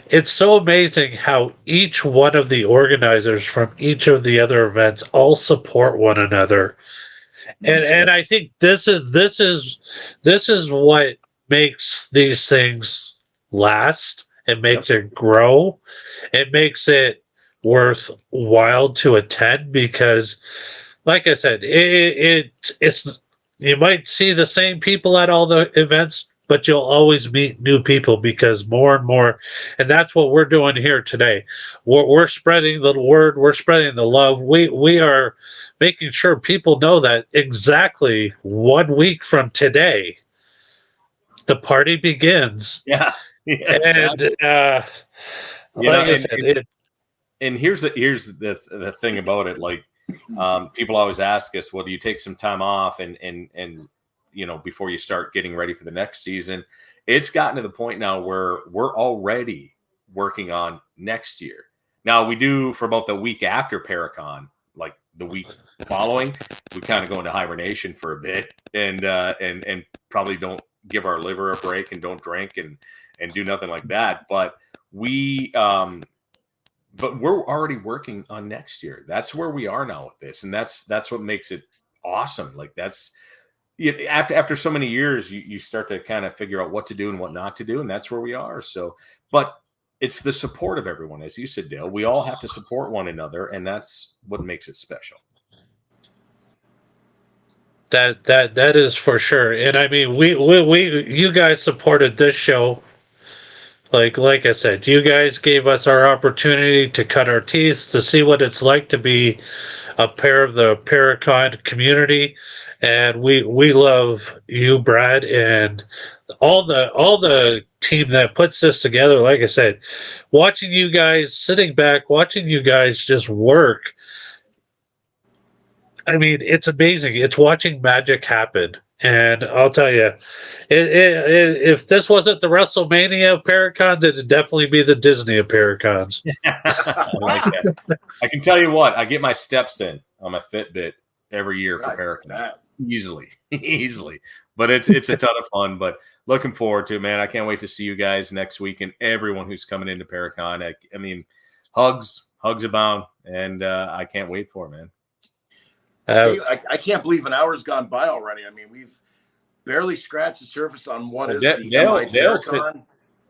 it's so amazing how each one of the organizers from each of the other events all support one another. And I think this is what makes these things last. It makes it grow. It makes it worthwhile to attend, because, like I said, it's you might see the same people at all the events, but you'll always meet new people, because more and more, and that's what we're doing here today. We're spreading the word. We're spreading the love. We are making sure people know that exactly 1 week from today, the party begins. Yeah. And like I said, and here's the thing about it. Like, people always ask us, well, do you take some time off and you know, before you start getting ready for the next season? It's gotten to the point now where we're already working on next year. Now, we do for about the week after Paracon, like the week following, we kind of go into hibernation for a bit, and probably don't give our liver a break and don't drink and do nothing like that. But but we're already working on next year. That's where we are now with this, and that's what makes it awesome. Like, that's after so many years, you start to kind of figure out what to do and what not to do, and that's where we are. So, but it's the support of everyone, as you said, Dale. We all have to support one another, and that's what makes it special. That is for sure. And I mean, we you guys supported this show. Like I said, you guys gave us our opportunity to cut our teeth, to see what it's like to be a pair of the Paracon community, and we love you, Brad, and all the team that puts this together. Like I said, watching you guys sitting back, watching you guys just work. I mean, it's amazing. It's watching magic happen. And I'll tell you, if this wasn't the WrestleMania of Paracons, it'd definitely be the Disney of Paracons. I like that. I can tell you what, I get my steps in on my Fitbit every year for Paracon. Easily. But it's a ton of fun. But looking forward to it, man. I can't wait to see you guys next week and everyone who's coming into Paracon. I mean, hugs abound, and I can't wait for it, man. I can't believe an hour's gone by already. I mean, we've barely scratched the surface on what is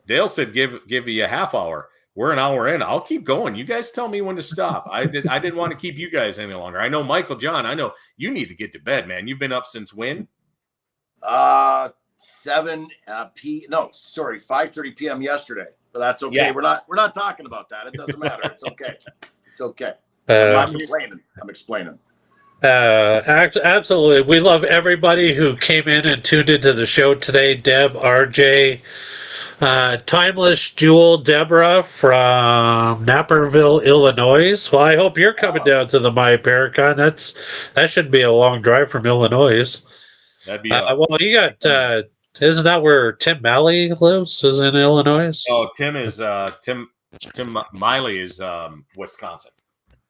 Dale said give you a half hour. We're an hour in. I'll keep going. You guys tell me when to stop. I didn't want to keep you guys any longer. I know Michael John. I know you need to get to bed, man. You've been up since when? 5:30 p.m. yesterday. But that's okay. Yeah. We're not talking about that. It doesn't matter. It's okay. It's okay. I'm not complaining. I'm explaining. Absolutely. We love everybody who came in and tuned into the show today. Deb, RJ, Timeless Jewel, Deborah from Naperville, Illinois. Well, I hope you're coming down to the My Paracon. That should be a long drive from Illinois. That'd be well, you got isn't that where Tim Malley lives? Is in Illinois? Oh, Tim Miley is Wisconsin.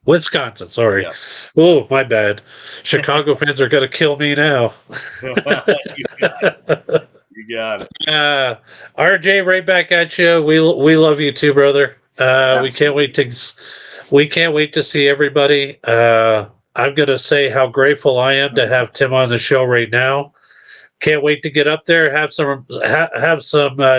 Wisconsin, sorry. Yeah. Oh, my bad. Chicago fans are going to kill me now. You got it. RJ, right back at you. We love you too, brother. We can't wait to see everybody. I'm going to say how grateful I am to have Tim on the show right now. Can't wait to get up there, have some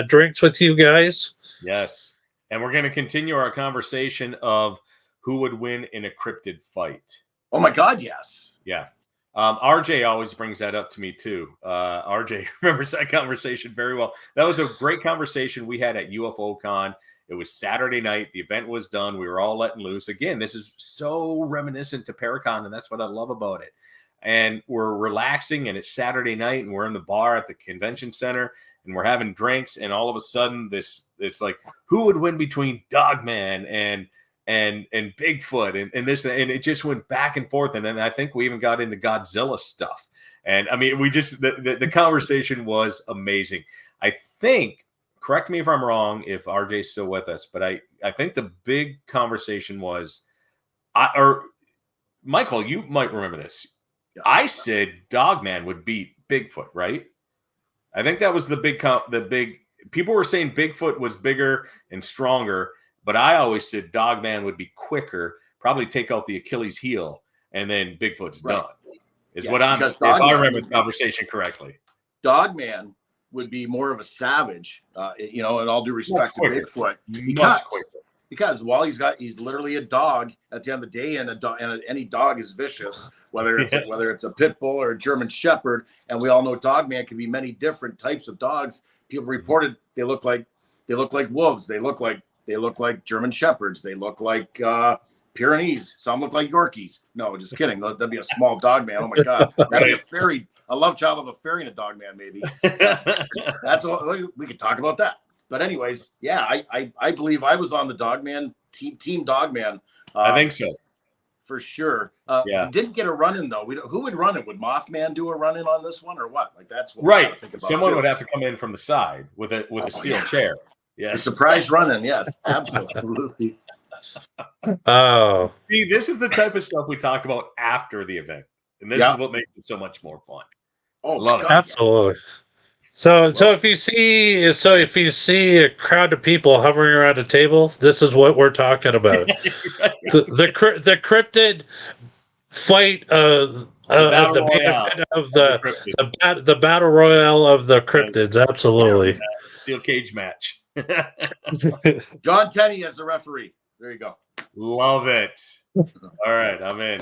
drinks with you guys. Yes, and we're going to continue our conversation of who would win in a cryptid fight? Oh my God, yes. Yeah. RJ always brings that up to me too. RJ remembers that conversation very well. That was a great conversation we had at UFO Con. It was Saturday night. The event was done. We were all letting loose. Again, this is so reminiscent to Paracon, and that's what I love about it. And we're relaxing, and it's Saturday night, and we're in the bar at the convention center, and we're having drinks, and all of a sudden, it's like, who would win between Dogman and Bigfoot and this, and it just went back and forth. And then I think we even got into Godzilla stuff. And I mean, we just, the conversation was amazing. I think, correct me if I'm wrong, if RJ's still with us, but I think the big conversation was, or Michael, you might remember this. Yeah. I said Dogman would beat Bigfoot, right? I think that was the big people were saying Bigfoot was bigger and stronger. But I always said Dogman would be quicker, probably take out the Achilles heel, and then Bigfoot's done. Is what I'm. If I remember the conversation correctly, Dogman would be more of a savage, and all due respect to Bigfoot, because while he's literally a dog at the end of the day, and any dog is vicious, whether it's a pit bull or a German Shepherd, and we all know Dogman can be many different types of dogs. People reported they look like wolves. They look like German Shepherds. They look like Pyrenees. Some look like Yorkies. No, just kidding. That'd be a small dog man. Oh my God. That'd be a fairy, a love child of a fairy and a dog man, maybe. That's all. We could talk about that. But anyways, yeah, I believe I was on the Dogman team Dogman. I think so. For sure. Didn't get a run in though. Who would run it? Would Mothman do a run in on this one or what? Like that's what right. Someone would have to come in from the side with a steel chair. Yes. Surprise running. Yes, absolutely. Oh. See, this is the type of stuff we talk about after the event. And this is what makes it so much more fun. Oh, love it. Absolutely. So if you see a crowd of people hovering around a table, this is what we're talking about. the cryptid fight of the battle royale of the cryptids. Absolutely. Steel cage match. John Tenney as the referee. There you go. Love it. All right, I'm in.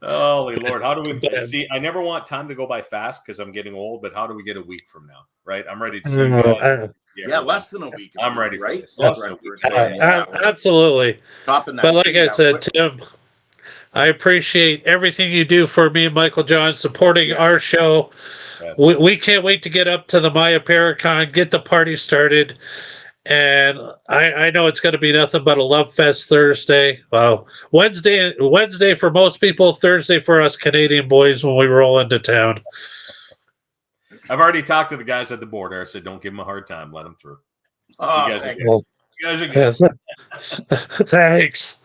Holy Lord. How do we see? I never want time to go by fast because I'm getting old, but how do we get a week from now? Right? I'm ready to see you guys. Yeah, less than a week. I'm ready for right? this. Less than a week. Absolutely. Topping that But like I said, quick. Tim, I appreciate everything you do for me and Michael John, supporting our show. Yes. We can't wait to get up to the Miparacon, get the party started. And I know it's going to be nothing but a love fest Thursday. Wednesday for most people, Thursday for us Canadian boys when we roll into town. I've already talked to the guys at the border. I said, don't give them a hard time. Let them through. Oh, you guys are good. Thanks.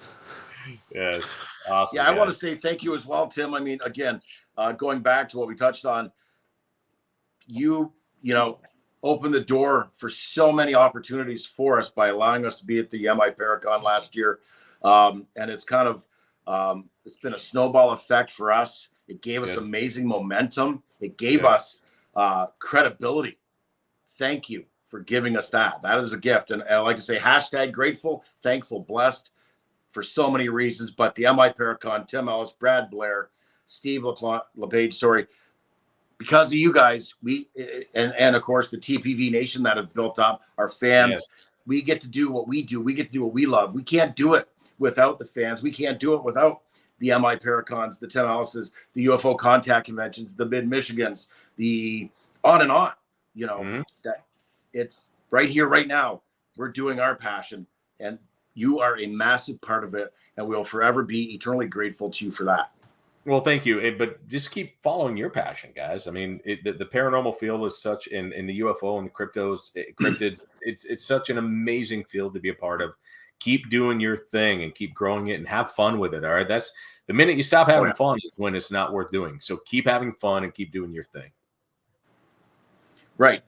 Yes. Awesome. Yeah, I want to say thank you as well, Tim. I mean, again, going back to what we touched on, you opened the door for so many opportunities for us by allowing us to be at the Miparacon last year. And it's kind of, it's been a snowball effect for us. It gave us amazing momentum. It gave us credibility. Thank you for giving us that. That is a gift. And I like to say hashtag grateful, thankful, blessed for so many reasons. But the Miparacon, Tim Ellis, Brad Blair, Steve LePage, because of you guys, we and of course the TPV Nation that have built up, our fans, we get to do what we do. We get to do what we love. We can't do it without the fans. We can't do it without the Miparacons, the Tim Ellises, the UFO contact conventions, the Mid-Michigans, the on and on. That it's right here, right now. We're doing our passion, and you are a massive part of it, and we'll forever be eternally grateful to you for that. Well, thank you. But just keep following your passion, guys. I mean, the paranormal field is such in the UFO and the cryptid. It's such an amazing field to be a part of. Keep doing your thing and keep growing it and have fun with it. All right. That's the minute you stop having fun is when it's not worth doing. So keep having fun and keep doing your thing. Right.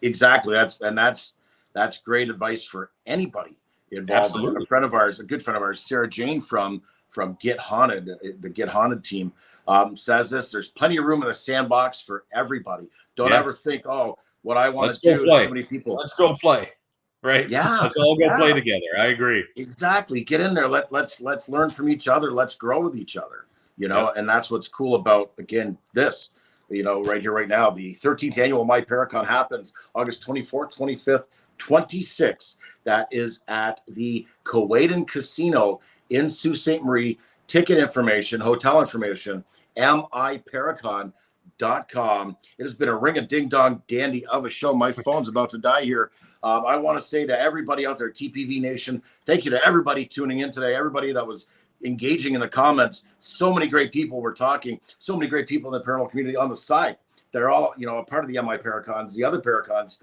Exactly. That's great advice for anybody involved. Absolutely. A friend of ours, a good friend of ours, Sarah Jane from Get Haunted, the Get Haunted team, says this: there's plenty of room in the sandbox for everybody. Don't ever think, oh, what I want to do is so many people. Let's go play. Right. Yeah. Let's all go play together. I agree. Exactly. Get in there. Let's learn from each other. Let's grow with each other. And that's what's cool about, again, this, right here, right now. The 13th annual Miparacon happens August 24th, 25th, 26th. That is at the Kuwaitan Casino in Sault Ste. Marie. Ticket information, hotel information, miparacon.com. It has been a ring-a-ding-dong dandy of a show. My phone's about to die here. I want to say to everybody out there, TPV Nation, thank you to everybody tuning in today, everybody that was engaging in the comments. So many great people were talking, so many great people in the paranormal community on the side. They're all, a part of the Miparacons, the other Paracons.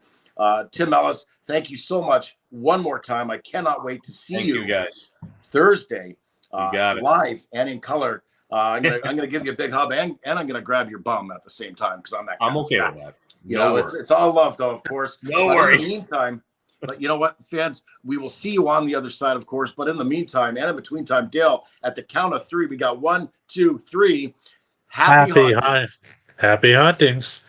Tim Ellis, thank you so much one more time. I cannot wait to see you guys Thursday live and in color. I'm gonna give you a big hug and I'm gonna grab your bum at the same time because I'm that guy. I'm okay with that. It's all love though, of course. No worries. In the meantime, but you know what, fans, we will see you on the other side, of course. But in the meantime, and in between time, Dale, at the count of 3, we got 1, 2, 3. Happy hauntings.